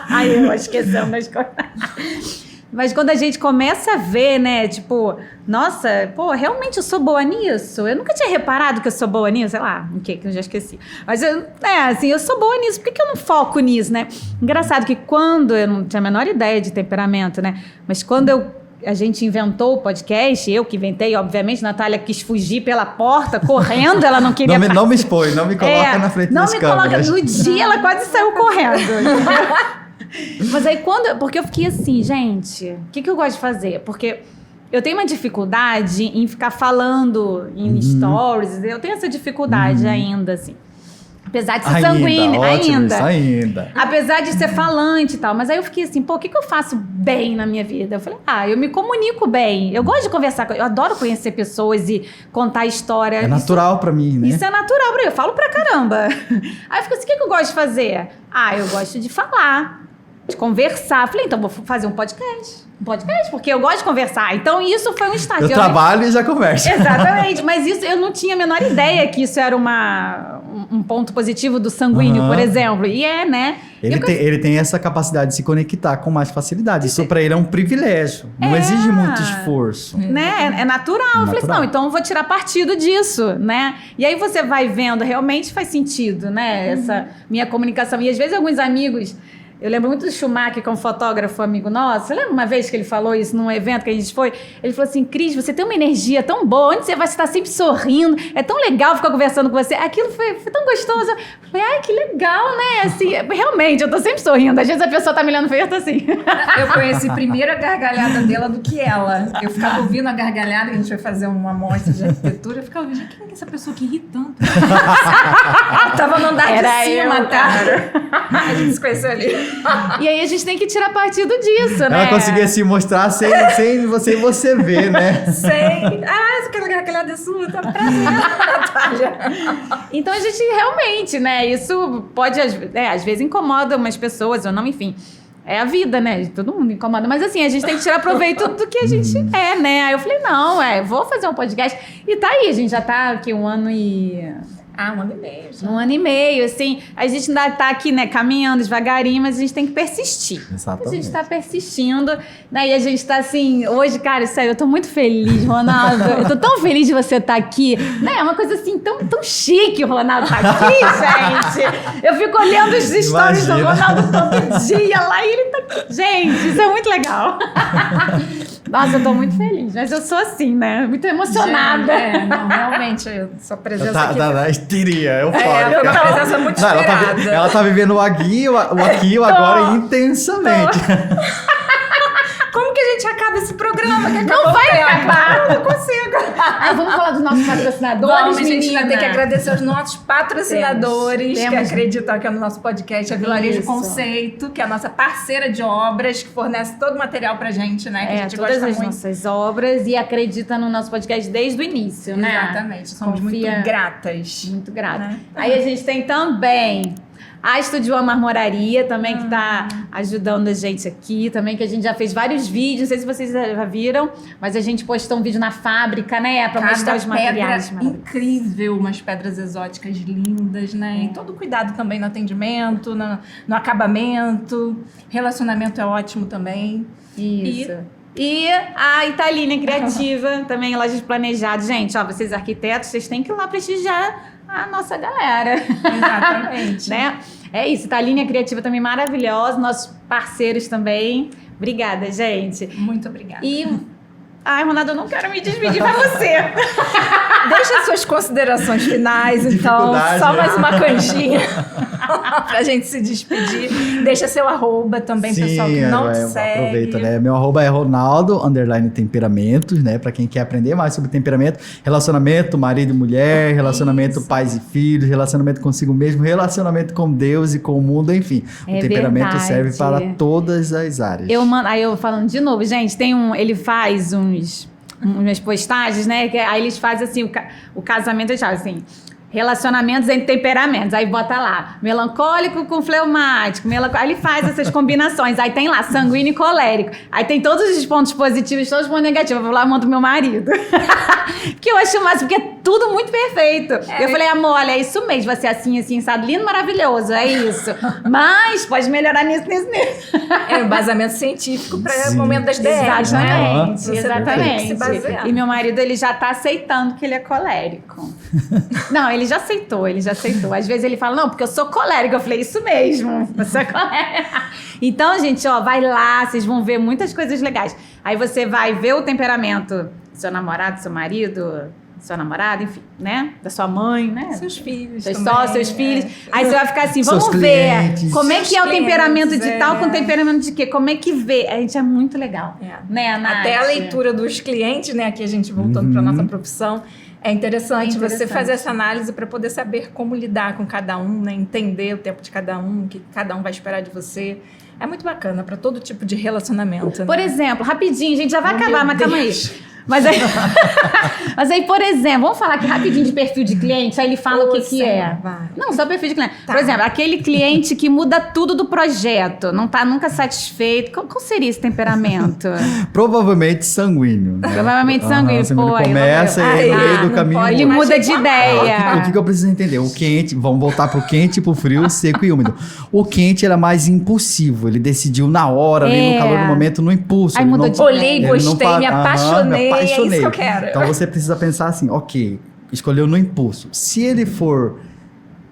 Ai, eu esquecendo das coisas. Mas quando a gente começa a ver, né, tipo, nossa, pô, realmente eu sou boa nisso? Eu nunca tinha reparado que eu sou boa nisso, sei lá, o que eu já esqueci. Mas, assim, eu sou boa nisso, por que eu não foco nisso, né? Engraçado que quando eu não tinha a menor ideia de temperamento, né, mas quando a gente inventou o podcast, eu que inventei, obviamente, Natália quis fugir pela porta, correndo, ela não queria... Não me expõe, não me coloca na frente das câmeras. Não me coloca, no dia ela quase saiu correndo. Mas aí porque eu fiquei assim, gente, o que eu gosto de fazer? Porque eu tenho uma dificuldade em ficar falando em stories, eu tenho essa dificuldade ainda, assim. Apesar de ser sanguíneo, ainda. Apesar de ser falante e tal. Mas aí eu fiquei assim, pô, o que eu faço bem na minha vida? Eu falei, eu me comunico bem. Eu gosto de conversar, eu adoro conhecer pessoas e contar história. É natural pra mim, né? Isso é natural pra mim, eu falo pra caramba. Aí eu fico assim, o que eu gosto de fazer? Eu gosto de falar, de conversar. Falei, então vou fazer um podcast, porque eu gosto de conversar. Então isso foi um estágio. Eu trabalho e já converso. Exatamente, mas isso eu não tinha a menor ideia que isso era um ponto positivo do sanguíneo, por exemplo. E né? Ele tem essa capacidade de se conectar com mais facilidade. Isso pra ele é um privilégio. Não exige muito esforço. Né? É natural. Eu falei assim, não, então eu vou tirar partido disso, né? E aí você vai vendo, realmente faz sentido, né? Essa minha comunicação. E às vezes alguns amigos... Eu lembro muito do Schumacher, que é um fotógrafo amigo nosso. Você lembra uma vez que ele falou isso num evento que a gente foi? Ele falou assim, Cris, você tem uma energia tão boa, onde você vai estar sempre sorrindo, é tão legal ficar conversando com você. Aquilo foi tão gostoso. Eu falei, que legal, né? Assim, realmente, eu tô sempre sorrindo. Às vezes a pessoa tá me olhando feio, eu tô assim. Eu conheci primeiro a gargalhada dela do que ela. Eu ficava ouvindo a gargalhada, a gente foi fazer uma amostra de arquitetura, eu ficava ouvindo, quem é essa pessoa que ri tanto? Tava no andar de cima, cara. A gente se conheceu ali. E aí a gente tem que tirar partido disso, né? Ela conseguia se mostrar sem você ver, né? Sem. Aquela gargalhada sua, tá prazer, Natália. Então a gente realmente, né? Isso pode, às vezes incomoda umas pessoas ou não, enfim. É a vida, né? Todo mundo incomoda. Mas assim, a gente tem que tirar proveito do que a gente é, né? Aí eu falei, não, vou fazer um podcast. E tá aí, a gente já tá aqui 1 ano e... 1 ano e meio. Já. 1 ano e meio, assim. A gente ainda tá aqui, né, caminhando devagarinho, mas a gente tem que persistir. Exatamente. A gente tá persistindo, né? E a gente tá assim, hoje, cara, sério, eu tô muito feliz, Ronaldo. Eu tô tão feliz de você estar aqui. Né? É uma coisa assim, tão chique o Ronaldo tá aqui, gente. Eu fico olhando os stories do Ronaldo todo dia lá e ele tá aqui. Gente, isso é muito legal. Nossa, eu tô muito feliz. Mas eu sou assim, né? Muito emocionada. Gente, não, realmente, sua presença aqui... Tá histeria, eu tô uma presença muito esperada. Ela tá vivendo o aqui, o agora intensamente. Como que a gente acaba esse programa? Que não vai acabar. Não consigo. Vamos falar dos nossos patrocinadores, Vamos, a gente vai ter que agradecer aos nossos patrocinadores que acreditam aqui no nosso podcast, a Vilarejo Conceito, que é a nossa parceira de obras, que fornece todo o material pra gente, né? Que a gente todas gosta as muito. Nossas obras e acredita no nosso podcast desde o início, né? Exatamente. Somos muito gratas. Muito gratas. Né? Aí a gente tem também... A Estúdio Marmoraria também, que está ajudando a gente aqui, também, que a gente já fez vários vídeos, não sei se vocês já viram, mas a gente postou um vídeo na fábrica, né, para mostrar os materiais. Incrível, umas pedras exóticas lindas, né, e todo cuidado também no atendimento, no acabamento, relacionamento é ótimo também. Isso. E a Italínia Criativa, também lojas planejadas. Gente, vocês arquitetos, vocês têm que ir lá prestigiar a nossa galera. Exatamente. Né? É isso, Italínia Criativa também maravilhosa, nossos parceiros também. Obrigada, gente. Muito obrigada. Ronaldo, eu não quero me despedir pra você. Deixa suas considerações finais, então. Só mais uma canjinha pra gente se despedir. Deixa seu @, também, pessoal, que não te segue. Aproveita, né? Meu @ é Ronaldo_temperamentos, né? Pra quem quer aprender mais sobre temperamento, relacionamento marido e mulher, relacionamento pais e filhos, relacionamento consigo mesmo, relacionamento com Deus e com o mundo, enfim. O temperamento serve para todas as áreas. Aí eu falando de novo, gente, ele faz umas postagens, né? Aí eles fazem assim, o casamento, assim, relacionamentos entre temperamentos. Aí bota lá, melancólico com fleumático. Aí ele faz essas combinações. Aí tem lá, sanguíneo e colérico. Aí tem todos os pontos positivos, todos os pontos negativos. Eu vou lá e monto meu marido. Que eu acho massa, porque é tudo muito perfeito. Eu falei, amor, olha, é isso mesmo. Vai ser assim, assado, lindo, maravilhoso. É isso. Mas pode melhorar nisso. É um embasamento científico para o momento das DRs, né? Exatamente. E meu marido, ele já tá aceitando que ele é colérico. Não, ele já aceitou. Às vezes ele fala, não, porque eu sou colérico. Eu falei, isso mesmo, você é colérico. Então, gente, vai lá, vocês vão ver muitas coisas legais. Aí você vai ver o temperamento do seu namorado, seu marido, sua namorada, enfim, né? Da sua mãe, né? Seus filhos seus filhos. Aí você vai ficar assim, vamos ver como é que é o temperamento de tal com o temperamento de quê? Como é que vê? A gente é muito legal, né, Nath? Até a leitura dos clientes, né? Aqui a gente voltando para nossa profissão. É interessante você fazer essa análise para poder saber como lidar com cada um, né? Entender o tempo de cada um, o que cada um vai esperar de você. É muito bacana para todo tipo de relacionamento. Por exemplo, rapidinho, a gente já vai acabar, mas calma aí. Mas aí, por exemplo, vamos falar aqui rapidinho de perfil de cliente, aí ele fala o que é. Vai. Não, só perfil de cliente. Tá. Por exemplo, aquele cliente que muda tudo do projeto, não tá nunca satisfeito. Qual seria esse temperamento? Provavelmente sanguíneo. Né? Provavelmente sanguíneo. Pô, começa e no meio do caminho... Ele muda de ideia. O que eu preciso entender? O quente, vamos voltar pro quente e pro frio, seco e úmido. O quente era mais impulsivo, ele decidiu na hora, ali no calor do momento, no impulso. Aí mudou de olhei, gostei, me apaixonei. É isso que eu quero. Então você precisa pensar assim, ok, escolheu no impulso. Se ele for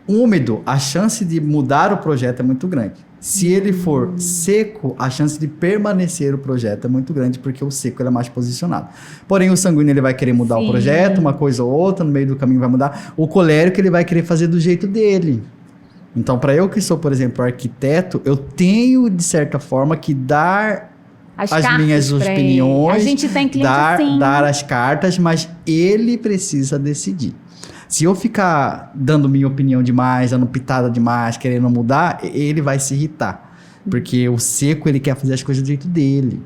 úmido, a chance de mudar o projeto é muito grande. Se ele for seco, a chance de permanecer o projeto é muito grande, porque o seco ele é mais posicionado. Porém, o sanguíneo ele vai querer mudar o projeto, uma coisa ou outra, no meio do caminho vai mudar. O colérico ele vai querer fazer do jeito dele. Então, para eu que sou, por exemplo, arquiteto, eu tenho, de certa forma, que dar as minhas opiniões, a gente tem cliente dar as cartas, mas ele precisa decidir. Se eu ficar dando minha opinião demais, dando pitada demais, querendo mudar, ele vai se irritar. Porque o seco, ele quer fazer as coisas do jeito dele.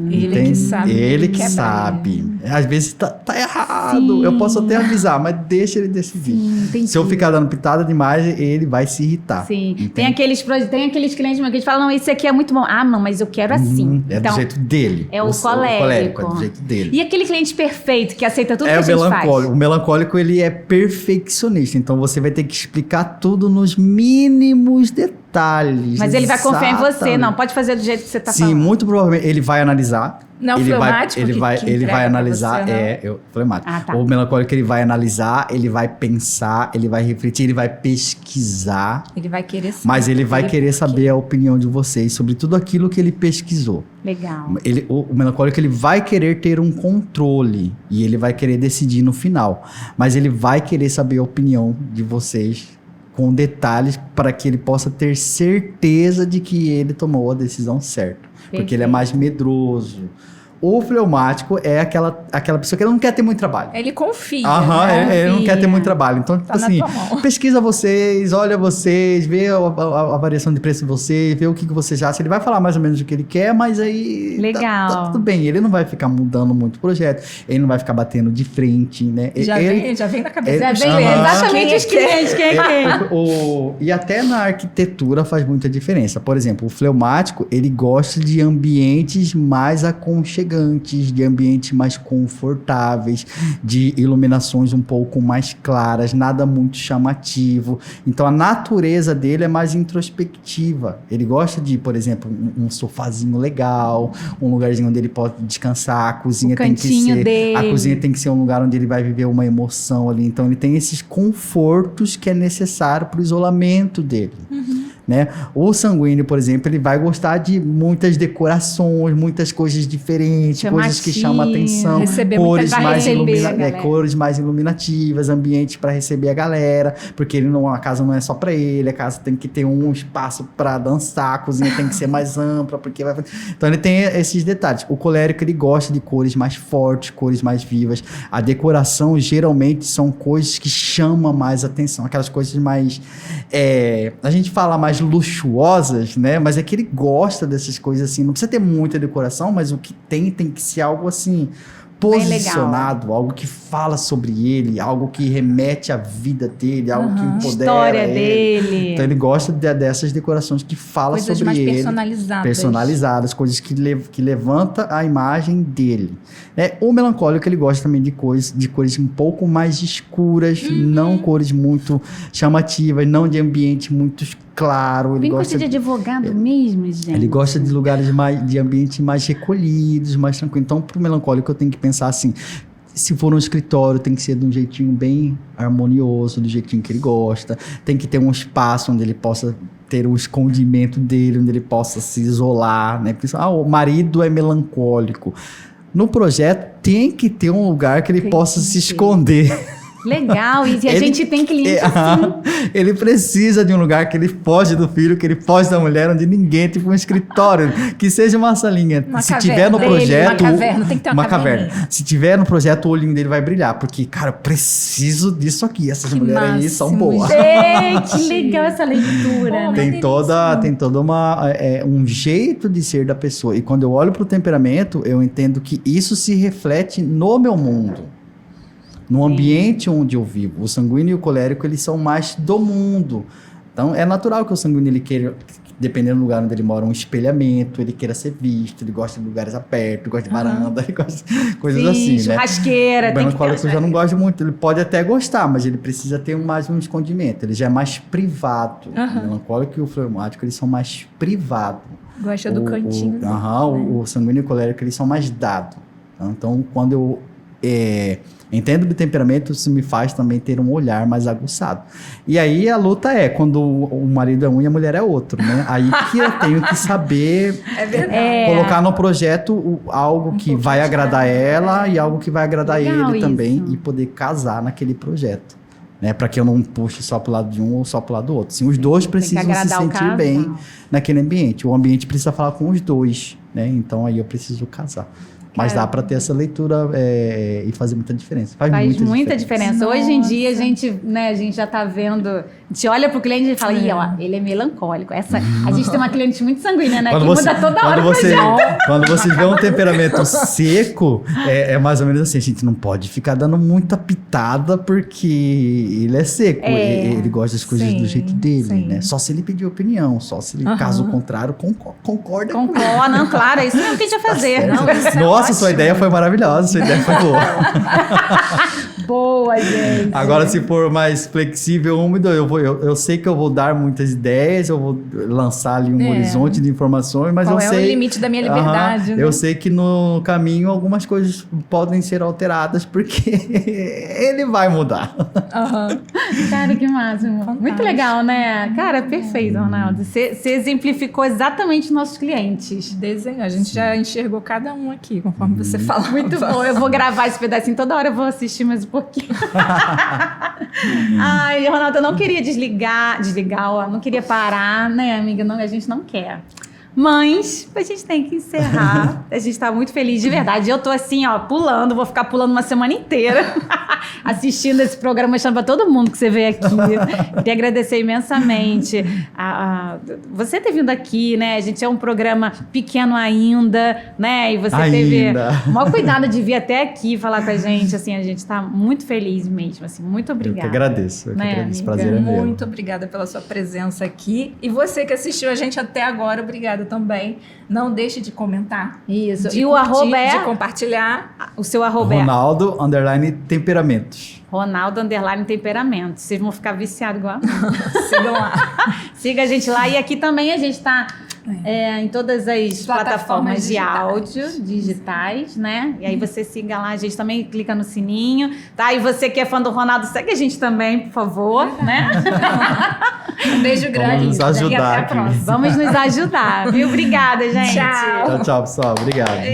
Ele que sabe. Ele que sabe. Às vezes tá errado. Sim. Eu posso até avisar, mas deixa ele decidir. Sim, se eu ficar dando pitada demais, ele vai se irritar. Sim. Tem aqueles clientes que a gente fala, não, esse aqui é muito bom. Ah, não, mas eu quero assim. É então, do jeito dele. É o colérico. É do jeito dele. E aquele cliente perfeito que aceita tudo que a gente faz? O melancólico, ele é perfeccionista. Então, você vai ter que explicar tudo nos mínimos detalhes. Mas ele vai confiar em você. Não, pode fazer do jeito que você tá falando. Sim, muito provavelmente ele vai analisar. Não, ele fleumático ele vai analisar. Você, fleumático. Tá. O melancólico ele vai analisar, ele vai pensar, ele vai refletir, ele vai pesquisar. Ele vai querer saber. Mas ele vai querer saber a opinião de vocês sobre tudo aquilo que ele pesquisou. Legal. O melancólico ele vai querer ter um controle e ele vai querer decidir no final. Mas ele vai querer saber a opinião de vocês com detalhes para que ele possa ter certeza de que ele tomou a decisão certa. Porque ele é mais medroso. O fleumático é aquela pessoa que não quer ter muito trabalho. Ele confia. Ele não quer ter muito trabalho. Então, tipo assim, pesquisa vocês, olha vocês, vê a variação de preço de vocês, vê o que vocês acham. Ele vai falar mais ou menos o que ele quer, mas aí legal. Tá tudo bem. Ele não vai ficar mudando muito o projeto, ele não vai ficar batendo de frente, né? Já vem na cabeça. Já vem exatamente os clientes. E até na arquitetura faz muita diferença. Por exemplo, o fleumático, ele gosta de ambientes mais aconchegantes, de ambientes mais confortáveis, de iluminações um pouco mais claras, nada muito chamativo. Então a natureza dele é mais introspectiva. Ele gosta de, por exemplo, um sofazinho legal, um lugarzinho onde ele pode descansar, a cozinha tem que ser um lugar onde ele vai viver uma emoção ali. Então ele tem esses confortos que é necessário para o isolamento dele. Né? O sanguíneo, por exemplo, ele vai gostar de muitas decorações, muitas coisas diferentes, coisas que chamam a atenção, cores mais iluminativas, ambientes para receber a galera, porque a casa não é só para ele, a casa tem que ter um espaço para dançar, a cozinha tem que ser mais ampla, porque então ele tem esses detalhes. O colérico, ele gosta de cores mais fortes, cores mais vivas. A decoração geralmente são coisas que chamam mais atenção, aquelas coisas mais a gente fala mais luxuosas, né? Mas é que ele gosta dessas coisas assim. Não precisa ter muita decoração, mas o que tem que ser algo assim posicionado, algo que fala sobre ele, algo que remete à vida dele, algo que empodera história dele. Então ele gosta dessas decorações que falam sobre ele. Coisas mais personalizadas, coisas que levanta a imagem dele. O melancólico, ele gosta também de cores um pouco mais escuras, não cores muito chamativas, não de ambiente muito claro. Ele gosta de advogado mesmo, gente. Ele gosta de lugares de ambiente mais recolhidos, mais tranquilo. Então, pro melancólico, eu tenho que pensar assim, se for um escritório, tem que ser de um jeitinho bem harmonioso, do jeitinho que ele gosta. Tem que ter um espaço onde ele possa ter o escondimento dele, onde ele possa se isolar, né? Porque, o marido é melancólico. No projeto, tem que ter um lugar que ele possa se esconder. Legal, e a gente tem cliente assim. Ele precisa de um lugar que ele foge do filho, que ele foge da mulher, onde ninguém, tipo um escritório, que seja uma salinha. Se tiver no projeto... Uma caverna, tem que ter uma caverna. Se tiver no projeto, o olhinho dele vai brilhar, porque, cara, eu preciso disso aqui, essas mulheres aí são boas. Que legal essa leitura, né? Tem toda um jeito de ser da pessoa. E quando eu olho pro temperamento, eu entendo que isso se reflete no meu mundo. No ambiente onde eu vivo. O sanguíneo e o colérico, eles são mais do mundo. Então, é natural que o sanguíneo, ele queira, dependendo do lugar onde ele mora, um espelhamento, ele queira ser visto, ele gosta de lugares abertos, gosta de varanda, ele gosta de coisas assim, né? Churrasqueira. O melancólico eu já não gosto muito. Ele pode até gostar, mas ele precisa ter mais um escondimento. Ele já é mais privado. O melancólico e o fleumático, eles são mais privados. Gosta do cantinho. O sanguíneo e o colérico, eles são mais dados. Então, quando eu entendo do temperamento, isso me faz também ter um olhar mais aguçado. E aí a luta é quando o marido é um e a mulher é outro, né? Aí que eu tenho que saber colocar no projeto algo que vai agradar ela e algo que vai agradar ele também e poder casar naquele projeto. Né? Para que eu não puxe só pro lado de um ou só pro lado do outro. Sim, os dois precisam se sentir bem naquele ambiente. O ambiente precisa falar com os dois, né? Então aí eu preciso casar. Mas dá para ter essa leitura e fazer muita diferença. Faz muita diferença. Hoje em dia, a gente já tá vendo... A gente olha pro cliente e fala, ele é melancólico. A gente tem uma cliente muito sanguínea, né? Que muda toda hora o projeto. Quando você vê um temperamento seco, é mais ou menos assim, a gente não pode ficar dando muita pitada porque ele é seco. Ele gosta das coisas do jeito dele, né? Só se ele pedir opinião, só se ele, caso contrário, concorda. Não, claro, é isso mesmo que a gente vai fazer. Nossa, sua ideia foi maravilhosa, sua ideia foi boa. Boa, gente. Agora, se for mais flexível, úmido, eu sei que eu vou dar muitas ideias, eu vou lançar ali um horizonte de informações, mas Qual eu sei... é o limite da minha liberdade, né? Eu sei que no caminho algumas coisas podem ser alteradas, porque ele vai mudar. Cara, que máximo. Fantástico. Muito legal, né? Cara, perfeito, Ronaldo. Você exemplificou exatamente nossos clientes. A gente já enxergou cada um aqui, conforme você fala. Muito bom. Eu vou gravar esse pedacinho toda hora, eu vou assistir mais um pouquinho. Ai, Ronaldo, eu não queria desligar, ó, não queria parar, né, amiga? Não, a gente não quer. Mas a gente tem que encerrar. A gente tá muito feliz, de verdade. Eu tô assim, ó, pulando, vou ficar pulando uma semana inteira assistindo esse programa, mostrando pra todo mundo que você veio aqui. Queria agradecer imensamente você ter vindo aqui, né? A gente é um programa pequeno ainda, né? E você teve o maior cuidado de vir até aqui falar com a gente. Assim, a gente tá muito feliz mesmo. Assim, muito obrigada. Eu que agradeço. Prazer é meu. Muito obrigada pela sua presença aqui. E você que assistiu a gente até agora, obrigada também. Não deixe de comentar. Isso. E o arroba de compartilhar. O seu arroba Ronaldo_temperamentos. Ronaldo_temperamentos. Vocês vão ficar viciados igual a mim. Sigam lá. Siga a gente lá. E aqui também a gente tá em todas as plataformas de áudio digitais, né? E aí você siga lá, a gente também clica no sininho, tá? E você que é fã do Ronaldo, segue a gente também, por favor, né? Um beijo grande. Vamos nos ajudar aqui. Vamos nos ajudar, viu? Obrigada, gente. Tchau. Tchau, pessoal. Obrigado.